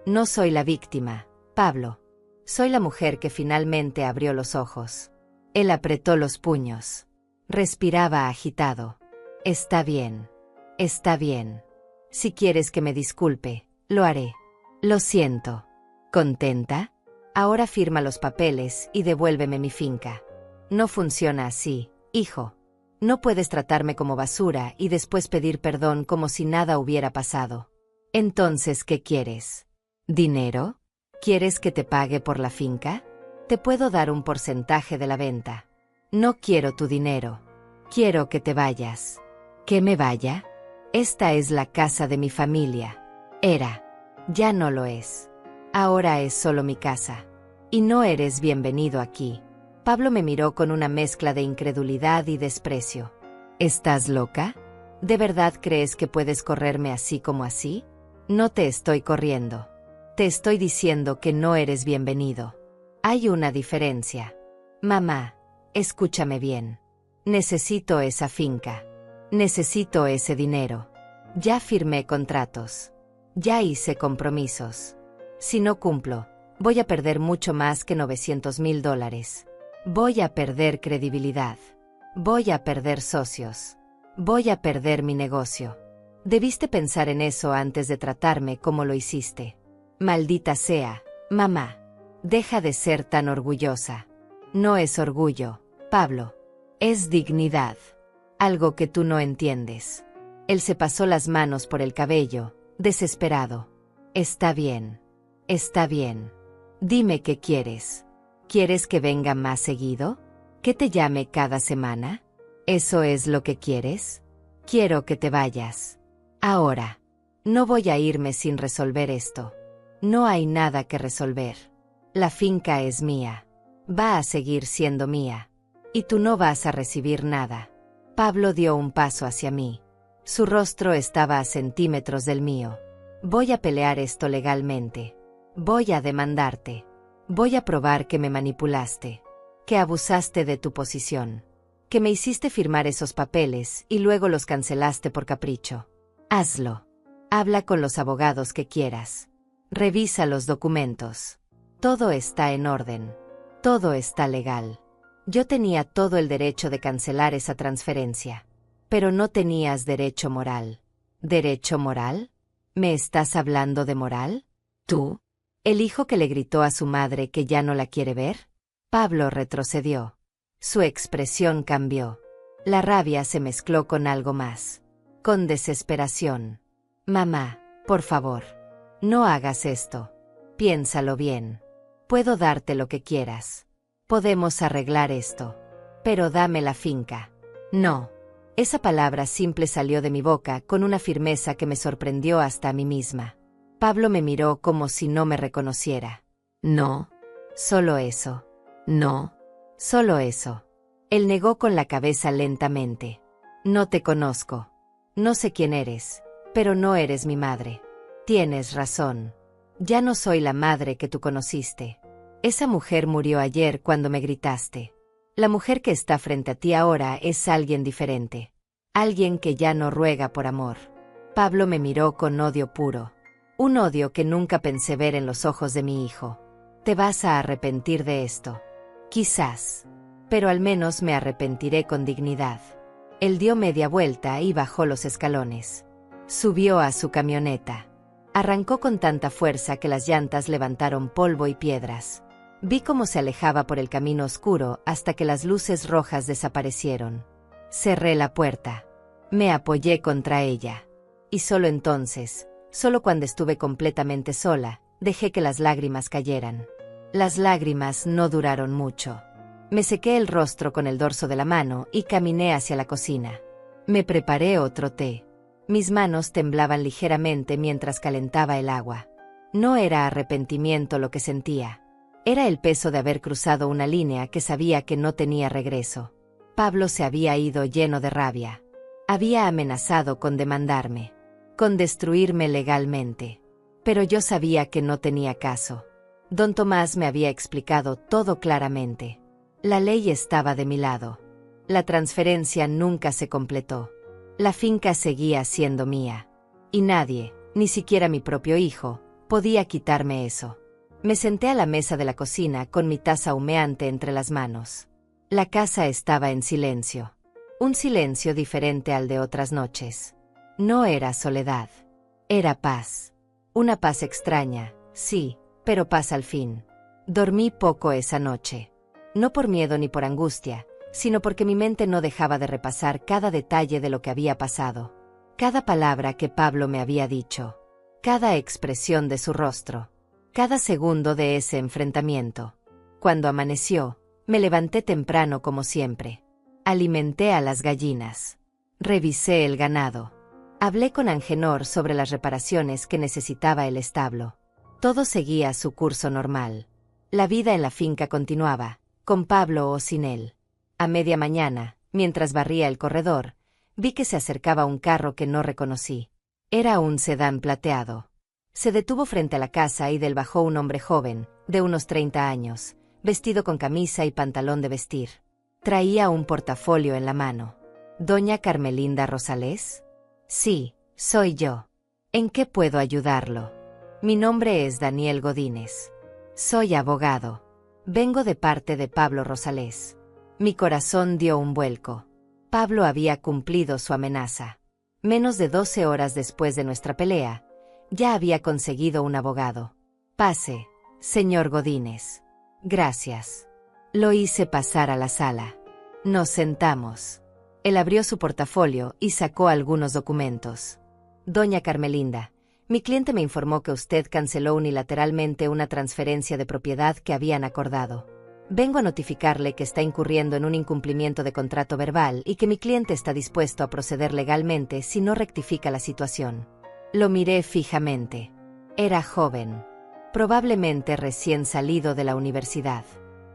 No soy la víctima, Pablo. Soy la mujer que finalmente abrió los ojos. Él apretó los puños. Respiraba agitado. Está bien. Está bien. Si quieres que me disculpe, lo haré. Lo siento. ¿Contenta? Ahora firma los papeles y devuélveme mi finca. No funciona así, hijo. No puedes tratarme como basura y después pedir perdón como si nada hubiera pasado. Entonces, ¿qué quieres? ¿Dinero? ¿Quieres que te pague por la finca? Te puedo dar un porcentaje de la venta. No quiero tu dinero. Quiero que te vayas. ¿Que me vaya? Esta es la casa de mi familia. Era. Ya no lo es. Ahora es solo mi casa. Y no eres bienvenido aquí. Pablo me miró con una mezcla de incredulidad y desprecio. ¿Estás loca? ¿De verdad crees que puedes correrme así como así? No te estoy corriendo. Te estoy diciendo que no eres bienvenido. Hay una diferencia. Mamá, escúchame bien. Necesito esa finca. Necesito ese dinero. Ya firmé contratos. Ya hice compromisos. Si no cumplo, voy a perder mucho más que $900,000. Voy a perder credibilidad. Voy a perder socios. Voy a perder mi negocio. Debiste pensar en eso antes de tratarme como lo hiciste. Maldita sea, mamá. Deja de ser tan orgullosa. No es orgullo, Pablo. Es dignidad. Algo que tú no entiendes. Él se pasó las manos por el cabello, desesperado. Está bien. Está bien. Dime qué quieres. ¿Quieres que venga más seguido? ¿Que te llame cada semana? ¿Eso es lo que quieres? Quiero que te vayas. Ahora. No voy a irme sin resolver esto. No hay nada que resolver. La finca es mía. Va a seguir siendo mía. Y tú no vas a recibir nada. Pablo dio un paso hacia mí. Su rostro estaba a centímetros del mío. Voy a pelear esto legalmente. Voy a demandarte. Voy a probar que me manipulaste. Que abusaste de tu posición. Que me hiciste firmar esos papeles y luego los cancelaste por capricho. Hazlo. Habla con los abogados que quieras. Revisa los documentos. Todo está en orden. Todo está legal. Yo tenía todo el derecho de cancelar esa transferencia. Pero no tenías derecho moral. ¿Derecho moral? ¿Me estás hablando de moral? ¿Tú? ¿El hijo que le gritó a su madre que ya no la quiere ver? Pablo retrocedió. Su expresión cambió. La rabia se mezcló con algo más. Con desesperación. Mamá, por favor. No hagas esto. Piénsalo bien. Puedo darte lo que quieras. Podemos arreglar esto. Pero dame la finca. No. Esa palabra simple salió de mi boca con una firmeza que me sorprendió hasta a mí misma. Pablo me miró como si no me reconociera. No. Solo eso. No. Solo eso. Él negó con la cabeza lentamente. No te conozco. No sé quién eres, pero no eres mi madre. Tienes razón. Ya no soy la madre que tú conociste. Esa mujer murió ayer cuando me gritaste. La mujer que está frente a ti ahora es alguien diferente. Alguien que ya no ruega por amor. Pablo me miró con odio puro. Un odio que nunca pensé ver en los ojos de mi hijo. Te vas a arrepentir de esto. Quizás. Pero al menos me arrepentiré con dignidad. Él dio media vuelta y bajó los escalones. Subió a su camioneta. Arrancó con tanta fuerza que las llantas levantaron polvo y piedras. Vi cómo se alejaba por el camino oscuro hasta que las luces rojas desaparecieron. Cerré la puerta. Me apoyé contra ella. Y solo entonces, solo cuando estuve completamente sola, dejé que las lágrimas cayeran. Las lágrimas no duraron mucho. Me sequé el rostro con el dorso de la mano y caminé hacia la cocina. Me preparé otro té. Mis manos temblaban ligeramente mientras calentaba el agua. No era arrepentimiento lo que sentía. Era el peso de haber cruzado una línea que sabía que no tenía regreso. Pablo se había ido lleno de rabia. Había amenazado con demandarme, con destruirme legalmente. Pero yo sabía que no tenía caso. Don Tomás me había explicado todo claramente. La ley estaba de mi lado. La transferencia nunca se completó. La finca seguía siendo mía. Y nadie, ni siquiera mi propio hijo, podía quitarme eso. Me senté a la mesa de la cocina con mi taza humeante entre las manos. La casa estaba en silencio. Un silencio diferente al de otras noches. No era soledad. Era paz. Una paz extraña, sí, pero paz al fin. Dormí poco esa noche. No por miedo ni por angustia, sino porque mi mente no dejaba de repasar cada detalle de lo que había pasado. Cada palabra que Pablo me había dicho. Cada expresión de su rostro. Cada segundo de ese enfrentamiento. Cuando amaneció, me levanté temprano como siempre. Alimenté a las gallinas. Revisé el ganado. Hablé con Angenor sobre las reparaciones que necesitaba el establo. Todo seguía su curso normal. La vida en la finca continuaba, con Pablo o sin él. A media mañana, mientras barría el corredor, vi que se acercaba un carro que no reconocí. Era un sedán plateado. Se detuvo frente a la casa y del bajó un hombre joven, de unos 30 años, vestido con camisa y pantalón de vestir. Traía un portafolio en la mano. ¿Doña Carmelinda Rosales? Sí, soy yo. ¿En qué puedo ayudarlo? Mi nombre es Daniel Godínez. Soy abogado. Vengo de parte de Pablo Rosales. Mi corazón dio un vuelco. Pablo había cumplido su amenaza. Menos de 12 horas después de nuestra pelea, ya había conseguido un abogado. Pase, señor Godínez. Gracias. Lo hice pasar a la sala. Nos sentamos. Él abrió su portafolio y sacó algunos documentos. Doña Carmelinda, mi cliente me informó que usted canceló unilateralmente una transferencia de propiedad que habían acordado. Vengo a notificarle que está incurriendo en un incumplimiento de contrato verbal y que mi cliente está dispuesto a proceder legalmente si no rectifica la situación. Lo miré fijamente. Era joven. Probablemente recién salido de la universidad.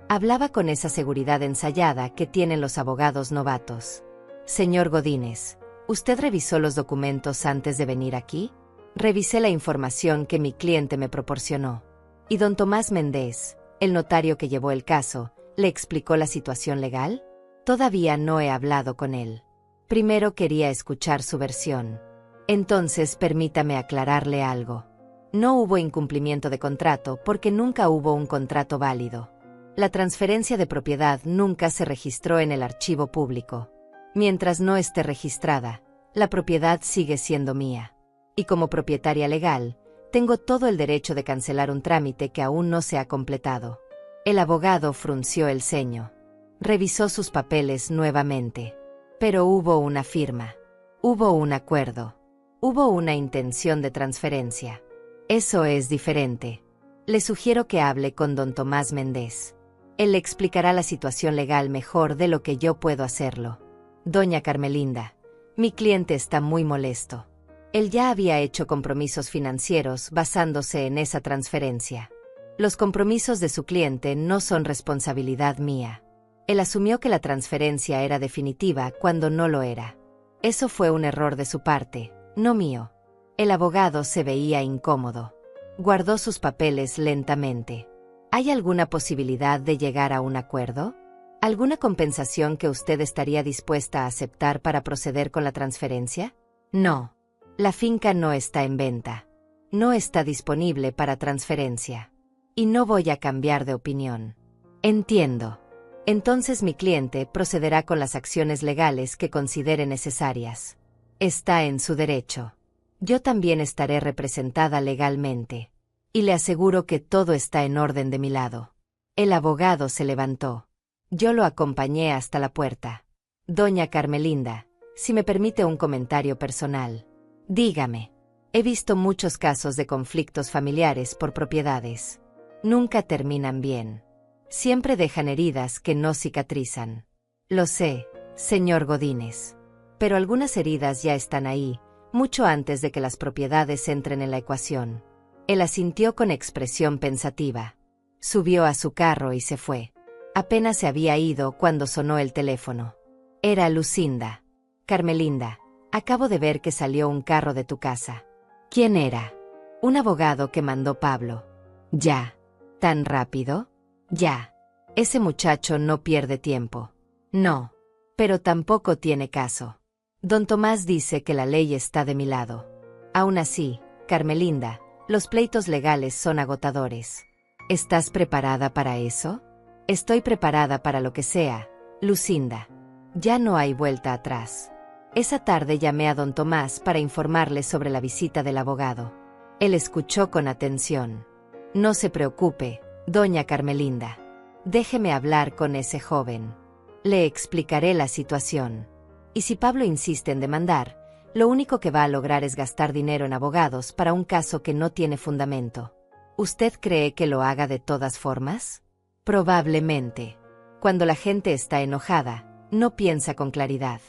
Hablaba con esa seguridad ensayada que tienen los abogados novatos. Señor Godínez, ¿usted revisó los documentos antes de venir aquí? Revisé la información que mi cliente me proporcionó. ¿Y don Tomás Méndez, el notario que llevó el caso, le explicó la situación legal? Todavía no he hablado con él. Primero quería escuchar su versión. Entonces permítame aclararle algo. No hubo incumplimiento de contrato porque nunca hubo un contrato válido. La transferencia de propiedad nunca se registró en el archivo público. Mientras no esté registrada, la propiedad sigue siendo mía. Y como propietaria legal, tengo todo el derecho de cancelar un trámite que aún no se ha completado. El abogado frunció el ceño. Revisó sus papeles nuevamente. Pero hubo una firma. Hubo un acuerdo. Hubo una intención de transferencia. Eso es diferente. Le sugiero que hable con don Tomás Méndez. Él le explicará la situación legal mejor de lo que yo puedo hacerlo. Doña Carmelinda, mi cliente está muy molesto. Él ya había hecho compromisos financieros basándose en esa transferencia. Los compromisos de su cliente no son responsabilidad mía. Él asumió que la transferencia era definitiva cuando no lo era. Eso fue un error de su parte, no mío. El abogado se veía incómodo. Guardó sus papeles lentamente. ¿Hay alguna posibilidad de llegar a un acuerdo? ¿Alguna compensación que usted estaría dispuesta a aceptar para proceder con la transferencia? No. La finca no está en venta. No está disponible para transferencia. Y no voy a cambiar de opinión. Entiendo. Entonces mi cliente procederá con las acciones legales que considere necesarias. Está en su derecho. Yo también estaré representada legalmente. Y le aseguro que todo está en orden de mi lado. El abogado se levantó. Yo lo acompañé hasta la puerta. Doña Carmelinda, si me permite un comentario personal. Dígame. He visto muchos casos de conflictos familiares por propiedades. Nunca terminan bien. Siempre dejan heridas que no cicatrizan. Lo sé, señor Godínez. Pero algunas heridas ya están ahí, mucho antes de que las propiedades entren en la ecuación. Él asintió con expresión pensativa. Subió a su carro y se fue. Apenas se había ido cuando sonó el teléfono. Era Lucinda. Carmelinda, acabo de ver que salió un carro de tu casa. ¿Quién era? Un abogado que mandó Pablo. Ya. ¿Tan rápido? Ya. Ese muchacho no pierde tiempo. No. Pero tampoco tiene caso. Don Tomás dice que la ley está de mi lado. Aún así, Carmelinda, los pleitos legales son agotadores. ¿Estás preparada para eso? Estoy preparada para lo que sea, Lucinda. Ya no hay vuelta atrás. Esa tarde llamé a don Tomás para informarle sobre la visita del abogado. Él escuchó con atención. No se preocupe, doña Carmelinda. Déjeme hablar con ese joven. Le explicaré la situación. Y si Pablo insiste en demandar, lo único que va a lograr es gastar dinero en abogados para un caso que no tiene fundamento. ¿Usted cree que lo haga de todas formas? Probablemente. Cuando la gente está enojada, no piensa con claridad.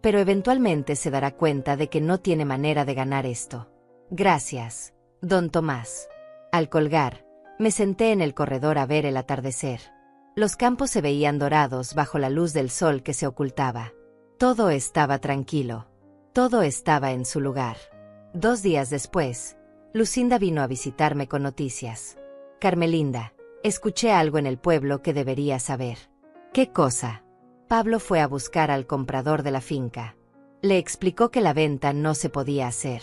Pero eventualmente se dará cuenta de que no tiene manera de ganar esto. Gracias, don Tomás. Al colgar, me senté en el corredor a ver el atardecer. Los campos se veían dorados bajo la luz del sol que se ocultaba. Todo estaba tranquilo. Todo estaba en su lugar. 2 días después, Lucinda vino a visitarme con noticias. Carmelinda, escuché algo en el pueblo que debería saber. ¿Qué cosa? Pablo fue a buscar al comprador de la finca. Le explicó que la venta no se podía hacer.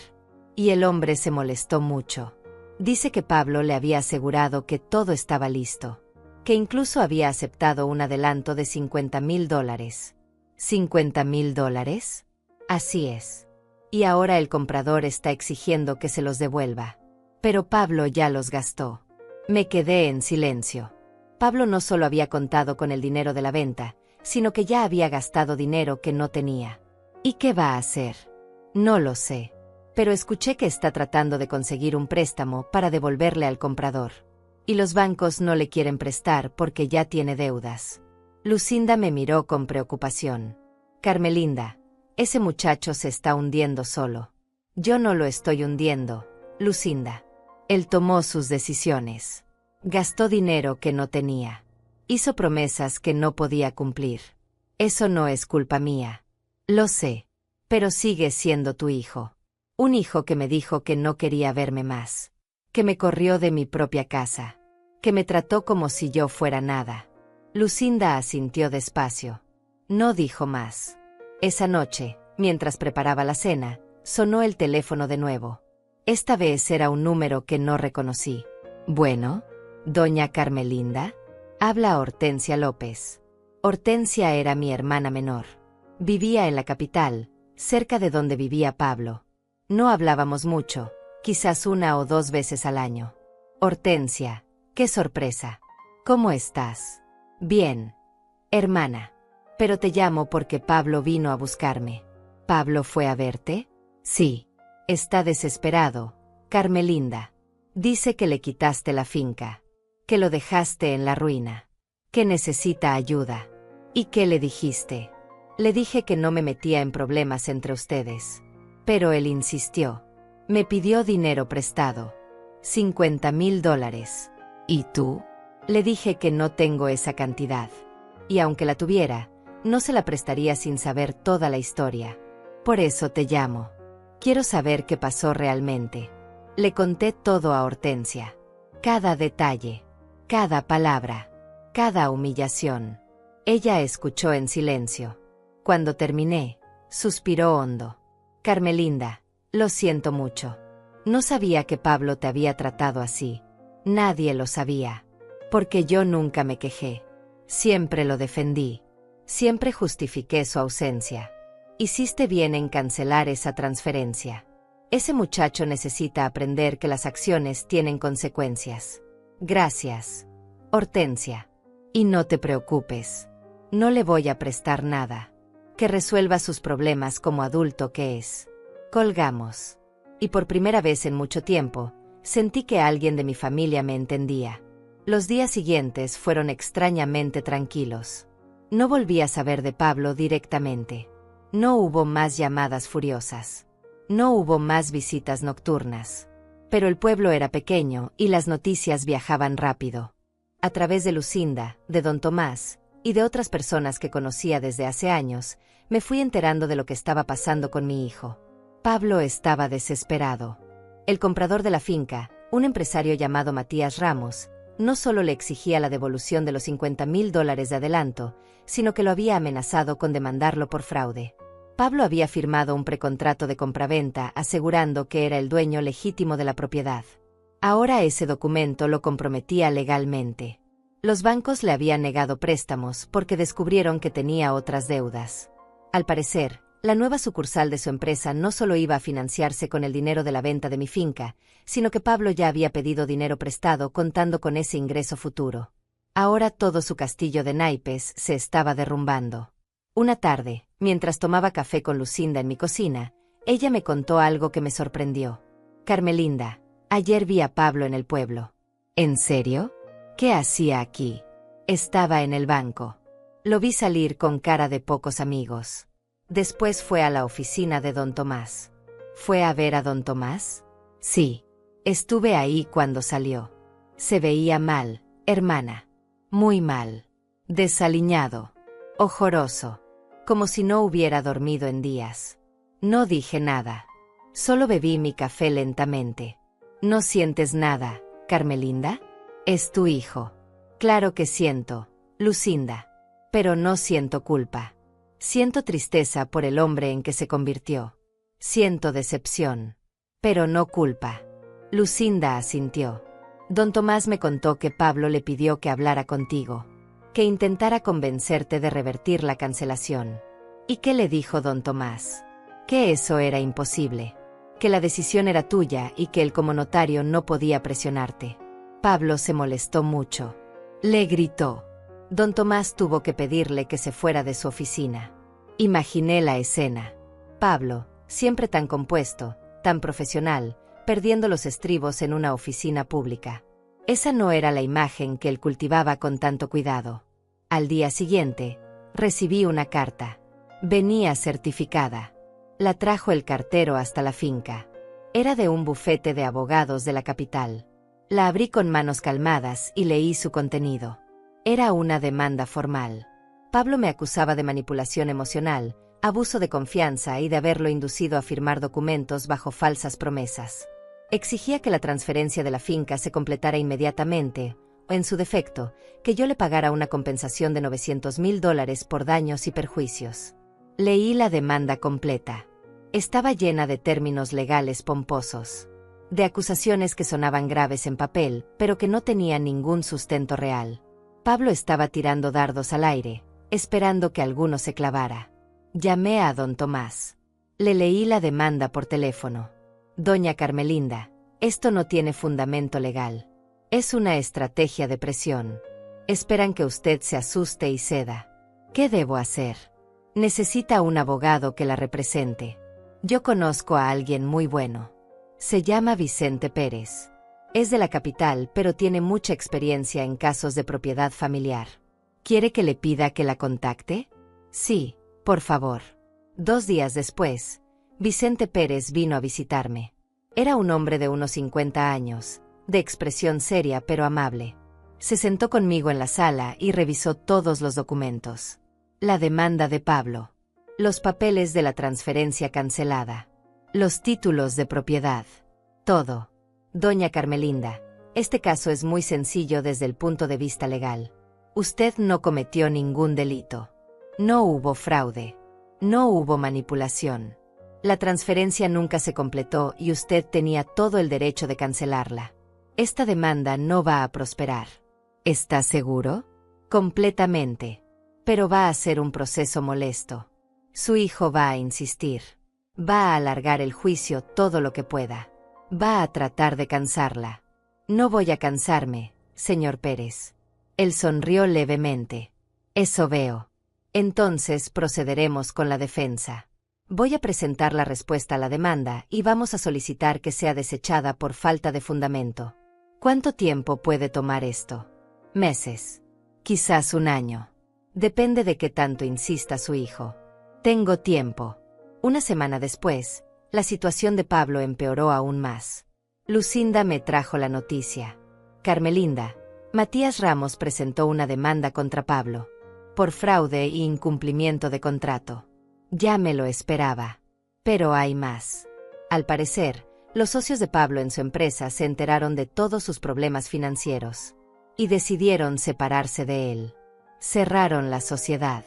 Y el hombre se molestó mucho. Dice que Pablo le había asegurado que todo estaba listo. Que incluso había aceptado un adelanto de $50,000. ¿$50,000? Así es. Y ahora el comprador está exigiendo que se los devuelva. Pero Pablo ya los gastó. Me quedé en silencio. Pablo no solo había contado con el dinero de la venta, sino que ya había gastado dinero que no tenía. ¿Y qué va a hacer? No lo sé. Pero escuché que está tratando de conseguir un préstamo para devolverle al comprador. Y los bancos no le quieren prestar porque ya tiene deudas. Lucinda me miró con preocupación. Carmelinda, ese muchacho se está hundiendo solo. Yo no lo estoy hundiendo, Lucinda. Él tomó sus decisiones. Gastó dinero que no tenía. Hizo promesas que no podía cumplir. Eso no es culpa mía. Lo sé. Pero sigue siendo tu hijo. Un hijo que me dijo que no quería verme más. Que me corrió de mi propia casa. Que me trató como si yo fuera nada. Lucinda asintió despacio. No dijo más. Esa noche, mientras preparaba la cena, sonó el teléfono de nuevo. Esta vez era un número que no reconocí. Bueno, doña Carmelinda. Habla Hortensia López. Hortensia era mi hermana menor. Vivía en la capital, cerca de donde vivía Pablo. No hablábamos mucho, quizás 1 o 2 veces al año. Hortensia, qué sorpresa. ¿Cómo estás? Bien. Hermana. Pero te llamo porque Pablo vino a buscarme. ¿Pablo fue a verte? Sí. Está desesperado, Carmelinda. Dice que le quitaste la finca. Que lo dejaste en la ruina. Que necesita ayuda. ¿Y qué le dijiste? Le dije que no me metía en problemas entre ustedes. Pero él insistió. Me pidió dinero prestado. $50,000. ¿Y tú? Le dije que no tengo esa cantidad. Y aunque la tuviera, no se la prestaría sin saber toda la historia. Por eso te llamo. Quiero saber qué pasó realmente. Le conté todo a Hortensia. Cada detalle. Cada palabra. Cada humillación. Ella escuchó en silencio. Cuando terminé, suspiró hondo. Carmelinda, lo siento mucho. No sabía que Pablo te había tratado así. Nadie lo sabía. Porque yo nunca me quejé. Siempre lo defendí. Siempre justifiqué su ausencia. Hiciste bien en cancelar esa transferencia. Ese muchacho necesita aprender que las acciones tienen consecuencias. Gracias, Hortensia. Y no te preocupes. No le voy a prestar nada. Que resuelva sus problemas como adulto que es. Colgamos. Y por primera vez en mucho tiempo, sentí que alguien de mi familia me entendía. Los días siguientes fueron extrañamente tranquilos. No volví a saber de Pablo directamente. No hubo más llamadas furiosas. No hubo más visitas nocturnas. Pero el pueblo era pequeño y las noticias viajaban rápido. A través de Lucinda, de don Tomás, y de otras personas que conocía desde hace años, me fui enterando de lo que estaba pasando con mi hijo. Pablo estaba desesperado. El comprador de la finca, un empresario llamado Matías Ramos, no solo le exigía la devolución de los $50,000 de adelanto, sino que lo había amenazado con demandarlo por fraude. Pablo había firmado un precontrato de compraventa asegurando que era el dueño legítimo de la propiedad. Ahora ese documento lo comprometía legalmente. Los bancos le habían negado préstamos porque descubrieron que tenía otras deudas. Al parecer, la nueva sucursal de su empresa no solo iba a financiarse con el dinero de la venta de mi finca, sino que Pablo ya había pedido dinero prestado contando con ese ingreso futuro. Ahora todo su castillo de naipes se estaba derrumbando. Una tarde, mientras tomaba café con Lucinda en mi cocina, ella me contó algo que me sorprendió. Carmelinda, ayer vi a Pablo en el pueblo. ¿En serio? ¿Qué hacía aquí? Estaba en el banco. Lo vi salir con cara de pocos amigos. Después fue a la oficina de don Tomás. ¿Fue a ver a don Tomás? Sí. Estuve ahí cuando salió. Se veía mal, hermana. Muy mal. Desaliñado. Ojoroso. Como si no hubiera dormido en días. No dije nada. Solo bebí mi café lentamente. ¿No sientes nada, Carmelinda? Es tu hijo. Claro que siento, Lucinda. Pero no siento culpa. Siento tristeza por el hombre en que se convirtió. Siento decepción. Pero no culpa. Lucinda asintió. Don Tomás me contó que Pablo le pidió que hablara contigo. Que intentara convencerte de revertir la cancelación. ¿Y qué le dijo don Tomás? Que eso era imposible. Que la decisión era tuya y que él como notario no podía presionarte. Pablo se molestó mucho. Le gritó. Don Tomás tuvo que pedirle que se fuera de su oficina. Imaginé la escena. Pablo, siempre tan compuesto, tan profesional, perdiendo los estribos en una oficina pública. Esa no era la imagen que él cultivaba con tanto cuidado. Al día siguiente, recibí una carta. Venía certificada. La trajo el cartero hasta la finca. Era de un bufete de abogados de la capital. La abrí con manos calmadas y leí su contenido. Era una demanda formal. Pablo me acusaba de manipulación emocional, abuso de confianza y de haberlo inducido a firmar documentos bajo falsas promesas. Exigía que la transferencia de la finca se completara inmediatamente, o en su defecto, que yo le pagara una compensación de $900,000 por daños y perjuicios. Leí la demanda completa. Estaba llena de términos legales pomposos. De acusaciones que sonaban graves en papel, pero que no tenían ningún sustento real. Pablo estaba tirando dardos al aire, esperando que alguno se clavara. Llamé a don Tomás. Le leí la demanda por teléfono. Doña Carmelinda, esto no tiene fundamento legal. Es una estrategia de presión. Esperan que usted se asuste y ceda. ¿Qué debo hacer? Necesita un abogado que la represente. Yo conozco a alguien muy bueno. Se llama Vicente Pérez. Es de la capital, pero tiene mucha experiencia en casos de propiedad familiar. ¿Quiere que le pida que la contacte? Sí, por favor. 2 días después, Vicente Pérez vino a visitarme. Era un hombre de unos 50 años, de expresión seria pero amable. Se sentó conmigo en la sala y revisó todos los documentos. La demanda de Pablo. Los papeles de la transferencia cancelada. Los títulos de propiedad. Todo. Doña Carmelinda, este caso es muy sencillo desde el punto de vista legal. Usted no cometió ningún delito. No hubo fraude. No hubo manipulación. La transferencia nunca se completó y usted tenía todo el derecho de cancelarla. Esta demanda no va a prosperar. ¿Estás seguro? Completamente. Pero va a ser un proceso molesto. Su hijo va a insistir. Va a alargar el juicio todo lo que pueda. Va a tratar de cansarla. No voy a cansarme, señor Pérez. Él sonrió levemente. Eso veo. Entonces procederemos con la defensa. Voy a presentar la respuesta a la demanda y vamos a solicitar que sea desechada por falta de fundamento. ¿Cuánto tiempo puede tomar esto? Meses. Quizás un año. Depende de qué tanto insista su hijo. Tengo tiempo. Una semana después, la situación de Pablo empeoró aún más. Lucinda me trajo la noticia. Carmelinda, Matías Ramos presentó una demanda contra Pablo. Por fraude e incumplimiento de contrato. Ya me lo esperaba. Pero hay más. Al parecer, los socios de Pablo en su empresa se enteraron de todos sus problemas financieros. Y decidieron separarse de él. Cerraron la sociedad.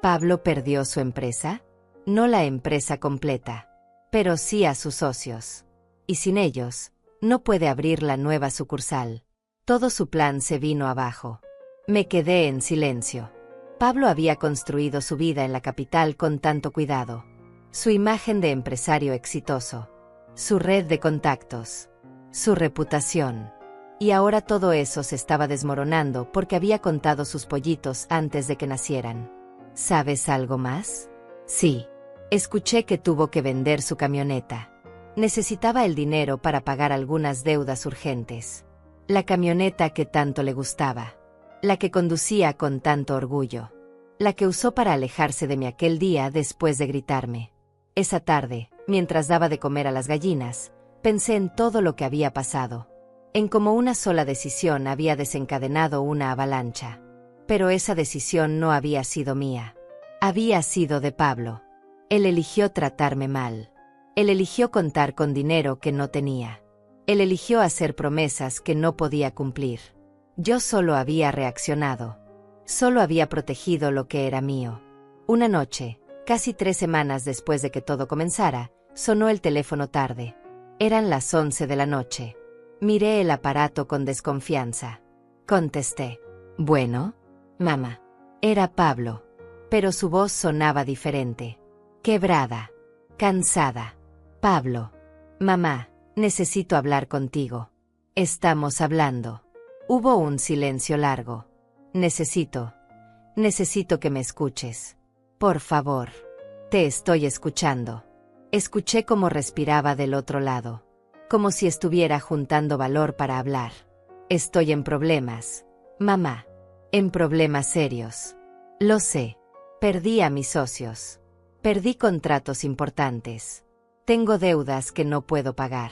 ¿Pablo perdió su empresa? No la empresa completa, pero sí a sus socios. Y sin ellos, no puede abrir la nueva sucursal. Todo su plan se vino abajo. Me quedé en silencio. Pablo había construido su vida en la capital con tanto cuidado. Su imagen de empresario exitoso. Su red de contactos. Su reputación. Y ahora todo eso se estaba desmoronando porque había contado sus pollitos antes de que nacieran. ¿Sabes algo más? Sí. Escuché que tuvo que vender su camioneta. Necesitaba el dinero para pagar algunas deudas urgentes. La camioneta que tanto le gustaba. La que conducía con tanto orgullo. La que usó para alejarse de mí aquel día después de gritarme. Esa tarde, mientras daba de comer a las gallinas, pensé en todo lo que había pasado. En cómo una sola decisión había desencadenado una avalancha. Pero esa decisión no había sido mía. Había sido de Pablo. Él eligió tratarme mal. Él eligió contar con dinero que no tenía. Él eligió hacer promesas que no podía cumplir. Yo solo había reaccionado. Solo había protegido lo que era mío. Una noche, casi 3 semanas después de que todo comenzara, sonó el teléfono tarde. Eran las 11 de la noche. Miré el aparato con desconfianza. Contesté. Bueno, mamá. Era Pablo. Pero su voz sonaba diferente. Quebrada. Cansada. Pablo. Mamá, necesito hablar contigo. Estamos hablando. Hubo un silencio largo. Necesito que me escuches. Por favor. Te estoy escuchando. Escuché cómo respiraba del otro lado. Como si estuviera juntando valor para hablar. Estoy en problemas, mamá. En problemas serios. Lo sé. Perdí a mis socios. Perdí contratos importantes. Tengo deudas que no puedo pagar.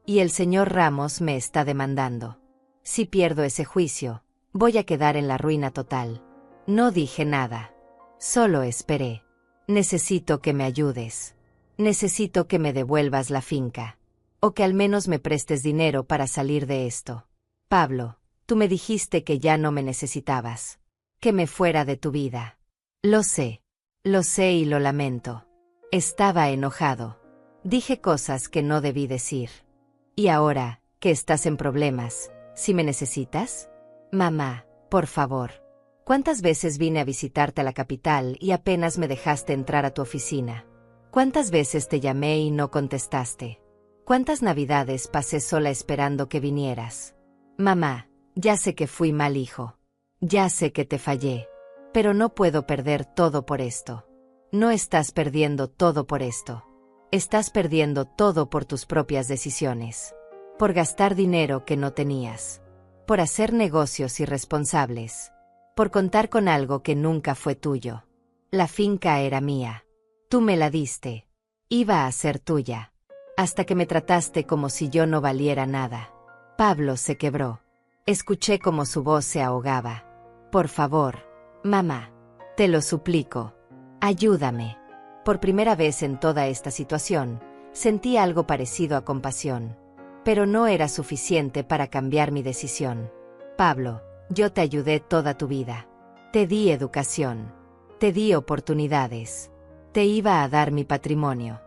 Y el señor Ramos me está demandando. Si pierdo ese juicio, voy a quedar en la ruina total. No dije nada. Solo esperé. Necesito que me ayudes. Necesito que me devuelvas la finca. O que al menos me prestes dinero para salir de esto. Pablo, tú me dijiste que ya no me necesitabas. Que me fuera de tu vida. Lo sé y lo lamento. Estaba enojado. Dije cosas que no debí decir. Y ahora, que estás en problemas, ¿sí me necesitas? Mamá, por favor. ¿Cuántas veces vine a visitarte a la capital y apenas me dejaste entrar a tu oficina? ¿Cuántas veces te llamé y no contestaste? ¿Cuántas navidades pasé sola esperando que vinieras? Mamá, ya sé que fui mal hijo. Ya sé que te fallé. Pero no puedo perder todo por esto. No estás perdiendo todo por esto. Estás perdiendo todo por tus propias decisiones. Por gastar dinero que no tenías. Por hacer negocios irresponsables. Por contar con algo que nunca fue tuyo. La finca era mía. Tú me la diste. Iba a ser tuya. Hasta que me trataste como si yo no valiera nada. Pablo se quebró. Escuché cómo su voz se ahogaba. Por favor, mamá. Te lo suplico. Ayúdame. Por primera vez en toda esta situación, sentí algo parecido a compasión. Pero no era suficiente para cambiar mi decisión. Pablo, yo te ayudé toda tu vida. Te di educación. Te di oportunidades. Te iba a dar mi patrimonio.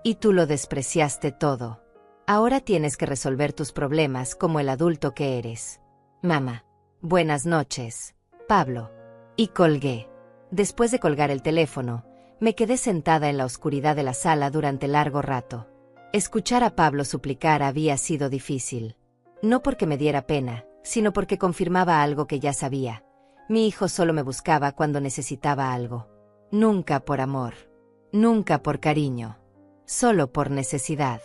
Y tú lo despreciaste todo. Ahora tienes que resolver tus problemas como el adulto que eres. Mamá. Buenas noches, Pablo. Y colgué. Después de colgar el teléfono, me quedé sentada en la oscuridad de la sala durante largo rato. Escuchar a Pablo suplicar había sido difícil. No porque me diera pena, sino porque confirmaba algo que ya sabía. Mi hijo solo me buscaba cuando necesitaba algo. Nunca por amor. Nunca por cariño. Solo por necesidad.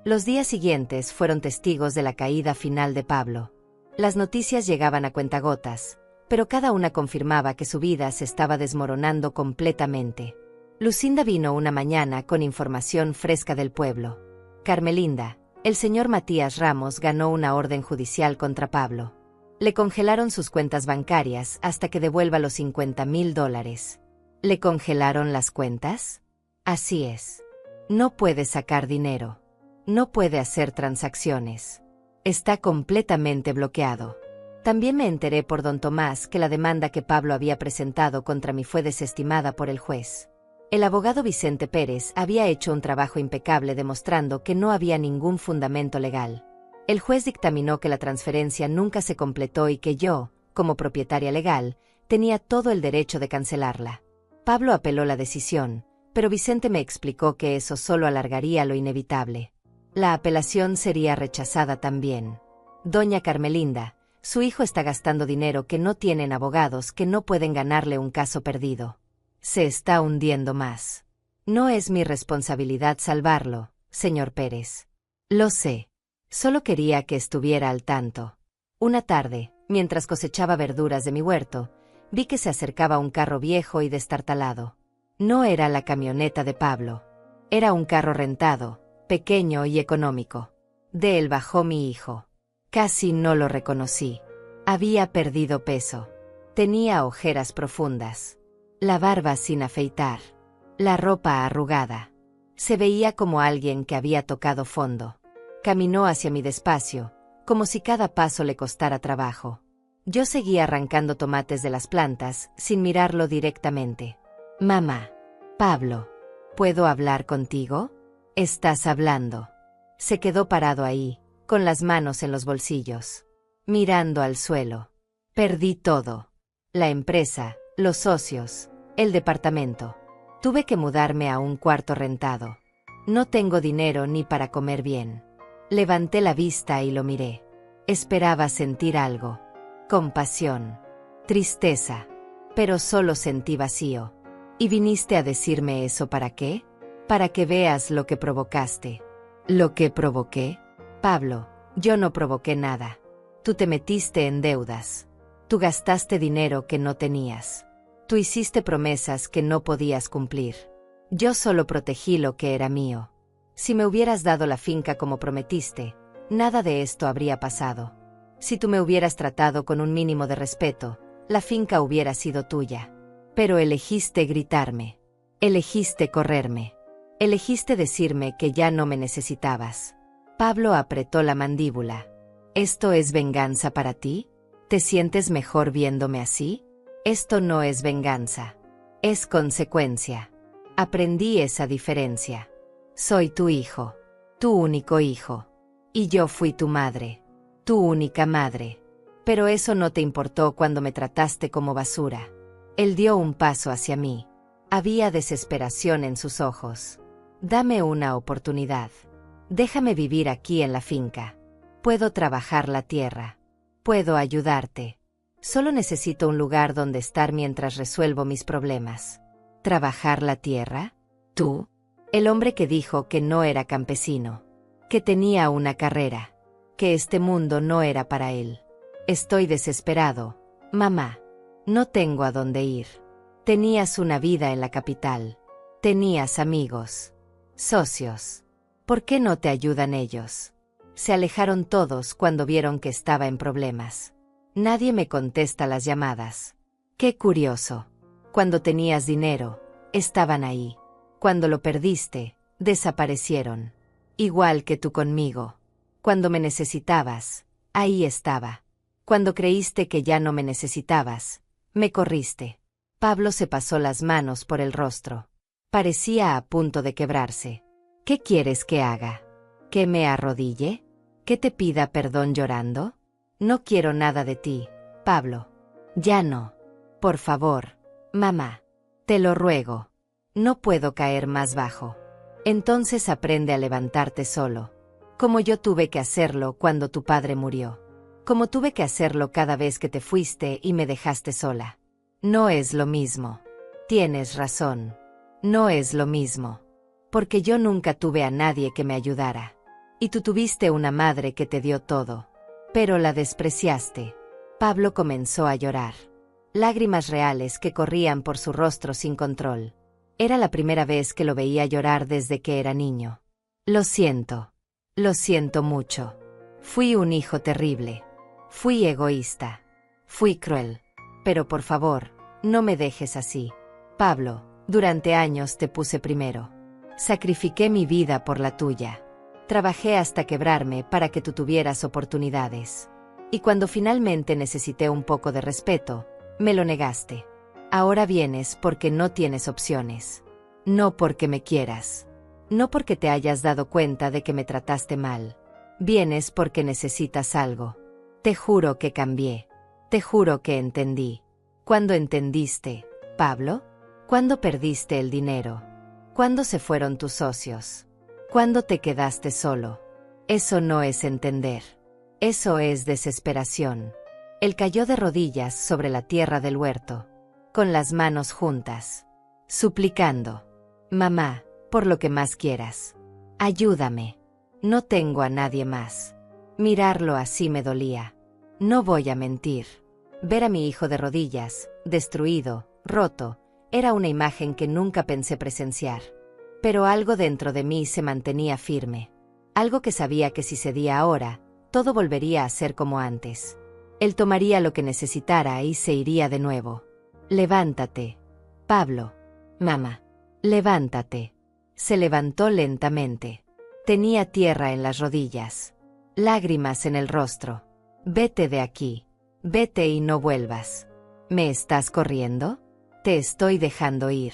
Los días siguientes fueron testigos de la caída final de Pablo. Las noticias llegaban a cuentagotas, pero cada una confirmaba que su vida se estaba desmoronando completamente. Lucinda vino una mañana con información fresca del pueblo. Carmelinda, el señor Matías Ramos ganó una orden judicial contra Pablo. Le congelaron sus cuentas bancarias hasta que devuelva los $50,000. ¿Le congelaron las cuentas? Así es. No puede sacar dinero. No puede hacer transacciones. Está completamente bloqueado. También me enteré por don Tomás que la demanda que Pablo había presentado contra mí fue desestimada por el juez. El abogado Vicente Pérez había hecho un trabajo impecable demostrando que no había ningún fundamento legal. El juez dictaminó que la transferencia nunca se completó y que yo, como propietaria legal, tenía todo el derecho de cancelarla. Pablo apeló la decisión, pero Vicente me explicó que eso solo alargaría lo inevitable. La apelación sería rechazada también. Doña Carmelinda, su hijo está gastando dinero que no tienen abogados que no pueden ganarle un caso perdido. Se está hundiendo más. No es mi responsabilidad salvarlo, señor Pérez. Lo sé. Solo quería que estuviera al tanto. Una tarde, mientras cosechaba verduras de mi huerto, vi que se acercaba un carro viejo y destartalado. No era la camioneta de Pablo. Era un carro rentado, pequeño y económico. De él bajó mi hijo. Casi no lo reconocí. Había perdido peso. Tenía ojeras profundas. La barba sin afeitar. La ropa arrugada. Se veía como alguien que había tocado fondo. Caminó hacia mí despacio, como si cada paso le costara trabajo. Yo seguía arrancando tomates de las plantas, sin mirarlo directamente. Mamá. Pablo. ¿Puedo hablar contigo? Estás hablando. Se quedó parado ahí, con las manos en los bolsillos. Mirando al suelo. Perdí todo. La empresa, los socios, el departamento. Tuve que mudarme a un cuarto rentado. No tengo dinero ni para comer bien. Levanté la vista y lo miré. Esperaba sentir algo. Compasión. Tristeza. Pero solo sentí vacío. ¿Y viniste a decirme eso para qué? Para que veas lo que provocaste. ¿Lo que provoqué? Pablo, yo no provoqué nada. Tú te metiste en deudas. Tú gastaste dinero que no tenías. Tú hiciste promesas que no podías cumplir. Yo solo protegí lo que era mío. Si me hubieras dado la finca como prometiste, nada de esto habría pasado. Si tú me hubieras tratado con un mínimo de respeto, la finca hubiera sido tuya. Pero elegiste gritarme. Elegiste correrme. Elegiste decirme que ya no me necesitabas. Pablo apretó la mandíbula. ¿Esto es venganza para ti? ¿Te sientes mejor viéndome así? Esto no es venganza. Es consecuencia. Aprendí esa diferencia. Soy tu hijo. Tu único hijo. Y yo fui tu madre. Tu única madre. Pero eso no te importó cuando me trataste como basura. Él dio un paso hacia mí. Había desesperación en sus ojos. Dame una oportunidad. Déjame vivir aquí en la finca. Puedo trabajar la tierra. Puedo ayudarte. Solo necesito un lugar donde estar mientras resuelvo mis problemas. ¿Trabajar la tierra? ¿Tú? El hombre que dijo que no era campesino. Que tenía una carrera. Que este mundo no era para él. Estoy desesperado, mamá. No tengo a dónde ir. Tenías una vida en la capital. Tenías amigos. Socios. ¿Por qué no te ayudan ellos? Se alejaron todos cuando vieron que estaba en problemas. Nadie me contesta las llamadas. Qué curioso. Cuando tenías dinero, estaban ahí. Cuando lo perdiste, desaparecieron. Igual que tú conmigo. Cuando me necesitabas, ahí estaba. Cuando creíste que ya no me necesitabas, me corriste. Pablo se pasó las manos por el rostro. Parecía a punto de quebrarse. ¿Qué quieres que haga? ¿Que me arrodille? ¿Que te pida perdón llorando? No quiero nada de ti, Pablo. Ya no. Por favor, mamá. Te lo ruego. No puedo caer más bajo. Entonces aprende a levantarte solo. Como yo tuve que hacerlo cuando tu padre murió. Como tuve que hacerlo cada vez que te fuiste y me dejaste sola. No es lo mismo. Tienes razón. No es lo mismo. Porque yo nunca tuve a nadie que me ayudara. Y tú tuviste una madre que te dio todo. Pero la despreciaste. Pablo comenzó a llorar. Lágrimas reales que corrían por su rostro sin control. Era la primera vez que lo veía llorar desde que era niño. Lo siento. Lo siento mucho. Fui un hijo terrible. Fui egoísta. Fui cruel. Pero por favor, no me dejes así. Pablo, durante años te puse primero. Sacrifiqué mi vida por la tuya. Trabajé hasta quebrarme para que tú tuvieras oportunidades. Y cuando finalmente necesité un poco de respeto, me lo negaste. Ahora vienes porque no tienes opciones. No porque me quieras. No porque te hayas dado cuenta de que me trataste mal. Vienes porque necesitas algo. Te juro que cambié. Te juro que entendí. ¿Cuándo entendiste, Pablo? ¿Cuándo perdiste el dinero? ¿Cuándo se fueron tus socios? ¿Cuándo te quedaste solo? Eso no es entender. Eso es desesperación. Él cayó de rodillas sobre la tierra del huerto, con las manos juntas, suplicando: mamá, por lo que más quieras, ayúdame. No tengo a nadie más. Mirarlo así me dolía. No voy a mentir. Ver a mi hijo de rodillas, destruido, roto, era una imagen que nunca pensé presenciar. Pero algo dentro de mí se mantenía firme. Algo que sabía que si cedía ahora, todo volvería a ser como antes. Él tomaría lo que necesitara y se iría de nuevo. Levántate, Pablo. Mamá. Levántate. Se levantó lentamente. Tenía tierra en las rodillas. Lágrimas en el rostro. Vete de aquí. Vete y no vuelvas. ¿Me estás corriendo? Te estoy dejando ir.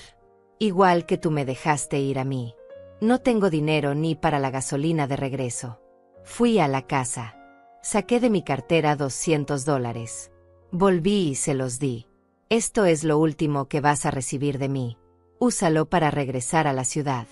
Igual que tú me dejaste ir a mí. No tengo dinero ni para la gasolina de regreso. Fui a la casa. Saqué de mi cartera $200. Volví y se los di. Esto es lo último que vas a recibir de mí. Úsalo para regresar a la ciudad.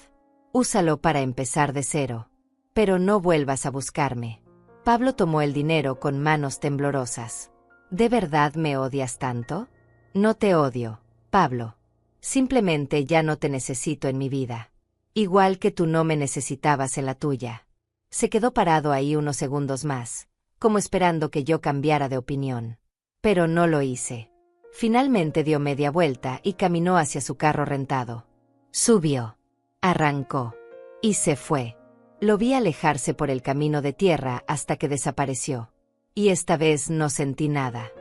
Úsalo para empezar de cero. Pero no vuelvas a buscarme. Pablo tomó el dinero con manos temblorosas. ¿De verdad me odias tanto? No te odio, Pablo. Simplemente ya no te necesito en mi vida. Igual que tú no me necesitabas en la tuya. Se quedó parado ahí unos segundos más, como esperando que yo cambiara de opinión. Pero no lo hice. Finalmente dio media vuelta y caminó hacia su carro rentado. Subió. Arrancó. Y se fue. Lo vi alejarse por el camino de tierra hasta que desapareció. Y esta vez no sentí nada.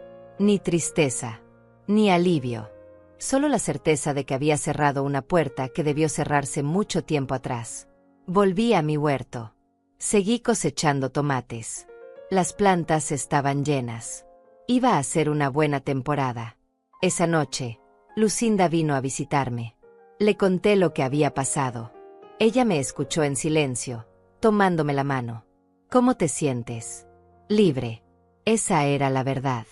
Ni tristeza. Ni alivio. Solo la certeza de que había cerrado una puerta que debió cerrarse mucho tiempo atrás. Volví a mi huerto. Seguí cosechando tomates. Las plantas estaban llenas. Iba a ser una buena temporada. Esa noche, Lucinda vino a visitarme. Le conté lo que había pasado. Ella me escuchó en silencio, tomándome la mano. ¿Cómo te sientes? Libre. Esa era la verdad.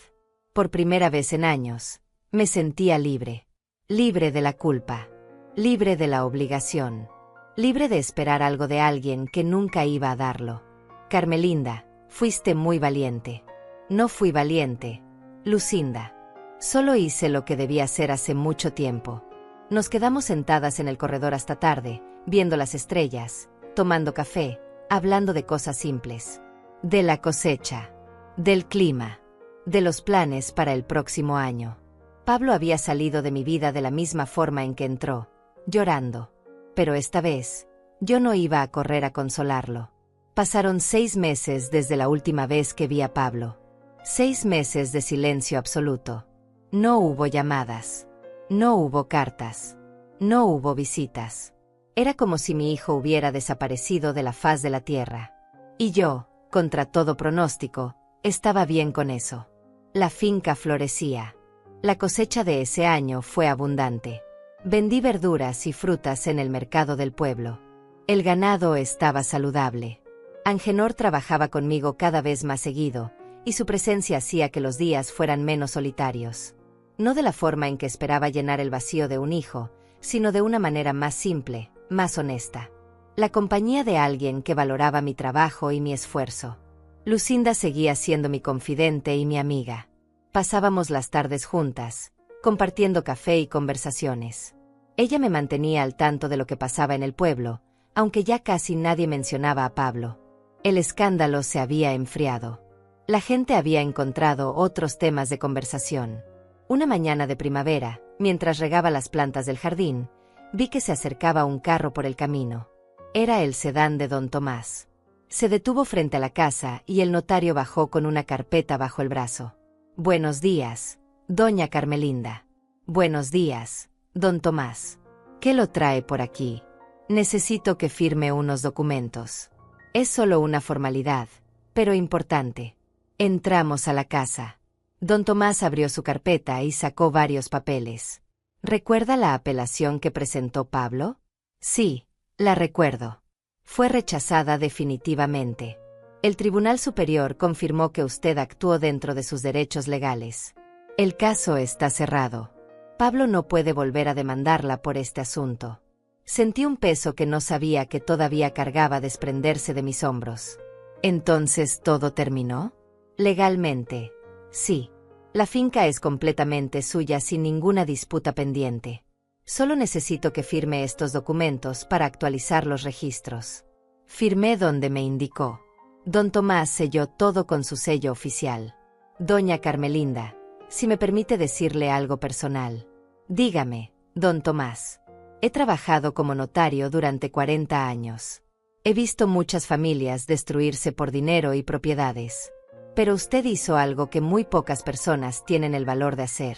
Por primera vez en años, me sentía libre. Libre de la culpa. Libre de la obligación. Libre de esperar algo de alguien que nunca iba a darlo. Carmelinda, fuiste muy valiente. No fui valiente, Lucinda. Solo hice lo que debía hacer hace mucho tiempo. Nos quedamos sentadas en el corredor hasta tarde, viendo las estrellas, tomando café, hablando de cosas simples. De la cosecha. Del clima. De los planes para el próximo año. Pablo había salido de mi vida de la misma forma en que entró, llorando. Pero esta vez, yo no iba a correr a consolarlo. Pasaron 6 meses desde la última vez que vi a Pablo. 6 meses de silencio absoluto. No hubo llamadas. No hubo cartas. No hubo visitas. Era como si mi hijo hubiera desaparecido de la faz de la tierra. Y yo, contra todo pronóstico, estaba bien con eso. La finca florecía. La cosecha de ese año fue abundante. Vendí verduras y frutas en el mercado del pueblo. El ganado estaba saludable. Angenor trabajaba conmigo cada vez más seguido, y su presencia hacía que los días fueran menos solitarios. No de la forma en que esperaba llenar el vacío de un hijo, sino de una manera más simple, más honesta. La compañía de alguien que valoraba mi trabajo y mi esfuerzo. Lucinda seguía siendo mi confidente y mi amiga. Pasábamos las tardes juntas, compartiendo café y conversaciones. Ella me mantenía al tanto de lo que pasaba en el pueblo, aunque ya casi nadie mencionaba a Pablo. El escándalo se había enfriado. La gente había encontrado otros temas de conversación. Una mañana de primavera, mientras regaba las plantas del jardín, vi que se acercaba un carro por el camino. Era el sedán de don Tomás. Se detuvo frente a la casa y el notario bajó con una carpeta bajo el brazo. «Buenos días, doña Carmelinda». «Buenos días, don Tomás. ¿Qué lo trae por aquí? Necesito que firme unos documentos. Es solo una formalidad, pero importante». Entramos a la casa. Don Tomás abrió su carpeta y sacó varios papeles. ¿Recuerda la apelación que presentó Pablo? Sí, la recuerdo. Fue rechazada definitivamente. El Tribunal Superior confirmó que usted actuó dentro de sus derechos legales. El caso está cerrado. Pablo no puede volver a demandarla por este asunto. Sentí un peso que no sabía que todavía cargaba desprenderse de mis hombros. ¿Entonces todo terminó? Legalmente, sí. La finca es completamente suya sin ninguna disputa pendiente. Solo necesito que firme estos documentos para actualizar los registros. Firmé donde me indicó. Don Tomás selló todo con su sello oficial. Doña Carmelinda, si me permite decirle algo personal. Dígame, don Tomás. He trabajado como notario durante 40 años. He visto muchas familias destruirse por dinero y propiedades. Pero usted hizo algo que muy pocas personas tienen el valor de hacer.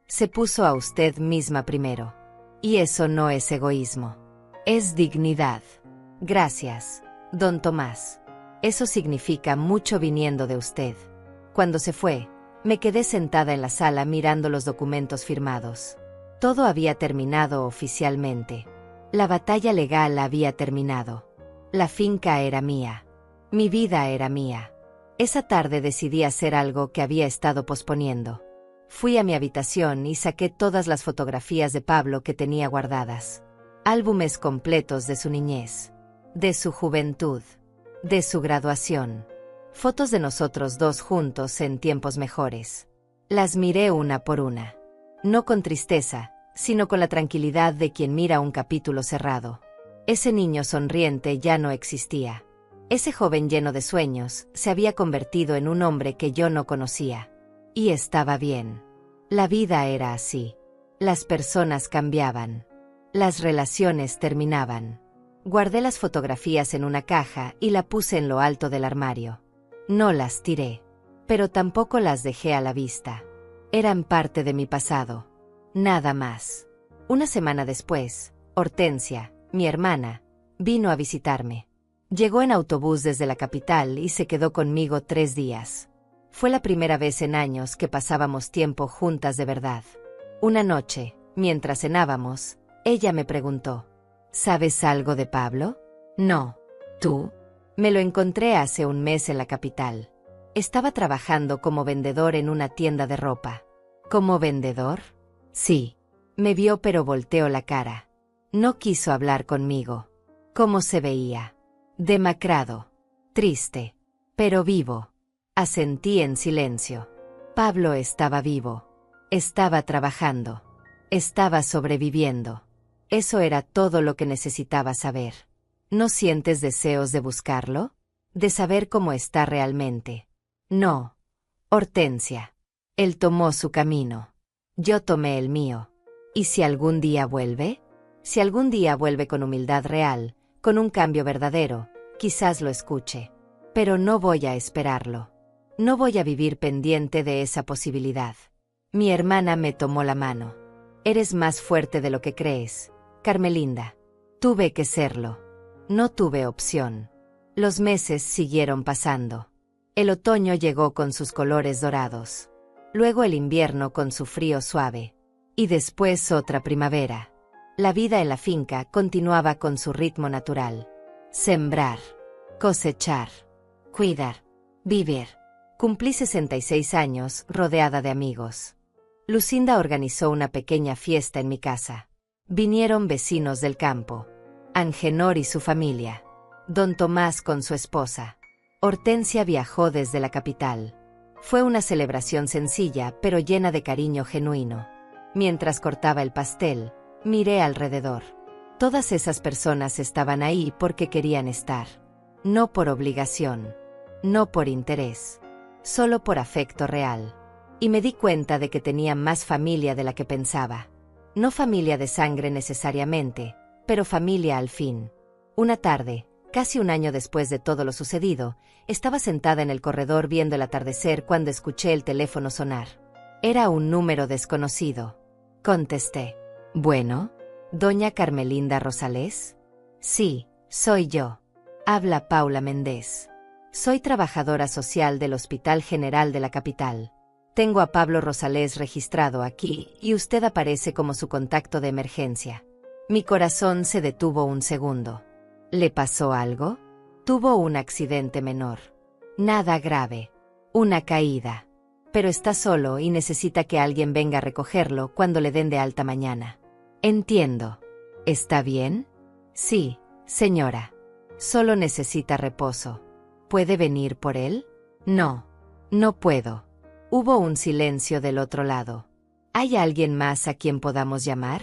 Se puso a usted misma primero. Y eso no es egoísmo. Es dignidad. Gracias, don Tomás. Eso significa mucho viniendo de usted. Cuando se fue, me quedé sentada en la sala mirando los documentos firmados. Todo había terminado oficialmente. La batalla legal había terminado. La finca era mía. Mi vida era mía. Esa tarde decidí hacer algo que había estado posponiendo. Fui a mi habitación y saqué todas las fotografías de Pablo que tenía guardadas. Álbumes completos de su niñez, de su juventud, de su graduación. Fotos de nosotros dos juntos en tiempos mejores. Las miré una por una. No con tristeza, sino con la tranquilidad de quien mira un capítulo cerrado. Ese niño sonriente ya no existía. Ese joven lleno de sueños se había convertido en un hombre que yo no conocía. Y estaba bien. La vida era así. Las personas cambiaban. Las relaciones terminaban. Guardé las fotografías en una caja y la puse en lo alto del armario. No las tiré. Pero tampoco las dejé a la vista. Eran parte de mi pasado. Nada más. Una semana después, Hortensia, mi hermana, vino a visitarme. Llegó en autobús desde la capital y se quedó conmigo 3 días. Fue la primera vez en años que pasábamos tiempo juntas de verdad. Una noche, mientras cenábamos, ella me preguntó: ¿sabes algo de Pablo? No. ¿Tú? Me lo encontré hace un mes en la capital. Estaba trabajando como vendedor en una tienda de ropa. ¿Como vendedor? Sí. Me vio pero volteó la cara. No quiso hablar conmigo. ¿Cómo se veía? Demacrado. Triste. Pero vivo. Asentí en silencio. Pablo estaba vivo. Estaba trabajando. Estaba sobreviviendo. Eso era todo lo que necesitaba saber. ¿No sientes deseos de buscarlo? ¿De saber cómo está realmente? No. Hortensia. Él tomó su camino. Yo tomé el mío. ¿Y si algún día vuelve? Si algún día vuelve con humildad real, con un cambio verdadero, quizás lo escuche. Pero no voy a esperarlo. No voy a vivir pendiente de esa posibilidad. Mi hermana me tomó la mano. Eres más fuerte de lo que crees, Carmelinda. Tuve que serlo. No tuve opción. Los meses siguieron pasando. El otoño llegó con sus colores dorados. Luego el invierno con su frío suave. Y después otra primavera. La vida en la finca continuaba con su ritmo natural. Sembrar. cosechar, cuidar, vivir. Cumplí 66 años, rodeada de amigos. Lucinda organizó una pequeña fiesta en mi casa. Vinieron vecinos del campo. Angenor y su familia. Don Tomás con su esposa. Hortensia viajó desde la capital. Fue una celebración sencilla, pero llena de cariño genuino. Mientras cortaba el pastel, miré alrededor. Todas esas personas estaban ahí porque querían estar. No por obligación. No por interés. Solo por afecto real. Y me di cuenta de que tenía más familia de la que pensaba. No familia de sangre necesariamente, pero familia al fin. Una tarde, casi un año después de todo lo sucedido, estaba sentada en el corredor viendo el atardecer cuando escuché el teléfono sonar. Era un número desconocido. Contesté. «Bueno, ¿doña Carmelinda Rosales?» «Sí, soy yo. Habla Paula Méndez. Soy trabajadora social del Hospital General de la capital. Tengo a Pablo Rosales registrado aquí y usted aparece como su contacto de emergencia». Mi corazón se detuvo un segundo. ¿Le pasó algo? Tuvo un accidente menor. Nada grave. Una caída. Pero está solo y necesita que alguien venga a recogerlo cuando le den de alta mañana. Entiendo. ¿Está bien? Sí, señora. Solo necesita reposo. ¿Puede venir por él? No. No puedo. Hubo un silencio del otro lado. ¿Hay alguien más a quien podamos llamar?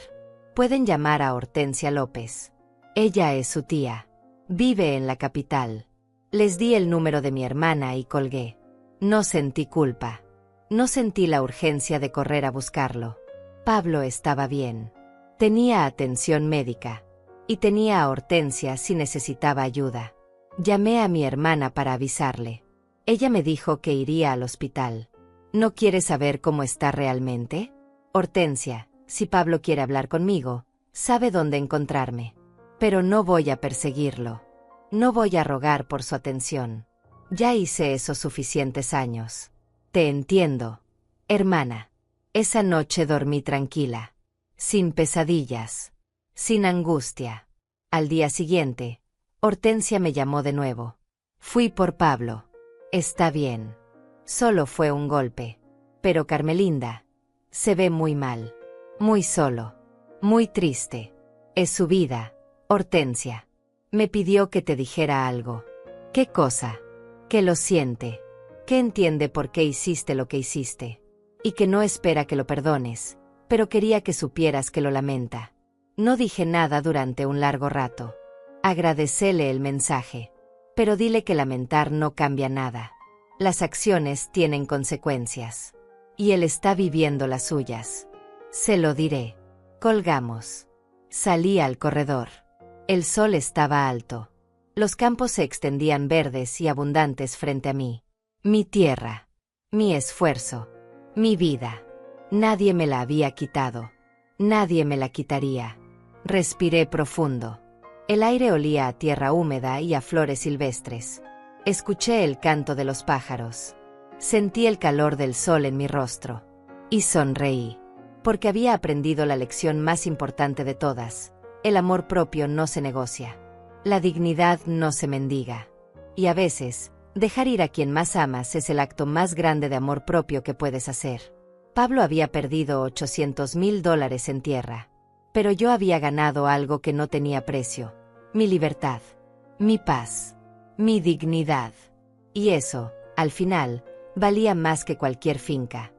Pueden llamar a Hortensia López. Ella es su tía. Vive en la capital. Les di el número de mi hermana y colgué. No sentí culpa. No sentí la urgencia de correr a buscarlo. Pablo estaba bien. Tenía atención médica. Y tenía a Hortensia si necesitaba ayuda. Llamé a mi hermana para avisarle. Ella me dijo que iría al hospital. ¿No quiere saber cómo está realmente? Hortensia, si Pablo quiere hablar conmigo, sabe dónde encontrarme. Pero no voy a perseguirlo. No voy a rogar por su atención. Ya hice eso suficientes años. Te entiendo, hermana. Esa noche dormí tranquila. Sin pesadillas. Sin angustia. Al día siguiente, Hortensia me llamó de nuevo. Fui por Pablo. Está bien. Solo fue un golpe. Pero Carmelinda se ve muy mal. Muy solo. Muy triste. Es su vida, Hortensia. Me pidió que te dijera algo. ¿Qué cosa? Que lo siente. Que entiende por qué hiciste lo que hiciste. Y que no espera que lo perdones, pero quería que supieras que lo lamenta. No dije nada durante un largo rato. Agradecele el mensaje. Pero dile que lamentar no cambia nada. Las acciones tienen consecuencias. Y él está viviendo las suyas. Se lo diré. Colgamos. Salí al corredor. El sol estaba alto. Los campos se extendían verdes y abundantes frente a mí. Mi tierra. Mi esfuerzo. Mi vida. Nadie me la había quitado. Nadie me la quitaría. Respiré profundo. El aire olía a tierra húmeda y a flores silvestres. Escuché el canto de los pájaros. Sentí el calor del sol en mi rostro. Y sonreí. Porque había aprendido la lección más importante de todas. El amor propio no se negocia. La dignidad no se mendiga. Y a veces, dejar ir a quien más amas es el acto más grande de amor propio que puedes hacer. Pablo había perdido $800,000 en tierra. Pero yo había ganado algo que no tenía precio. Mi libertad. Mi paz. Mi dignidad. Y eso, al final, valía más que cualquier finca.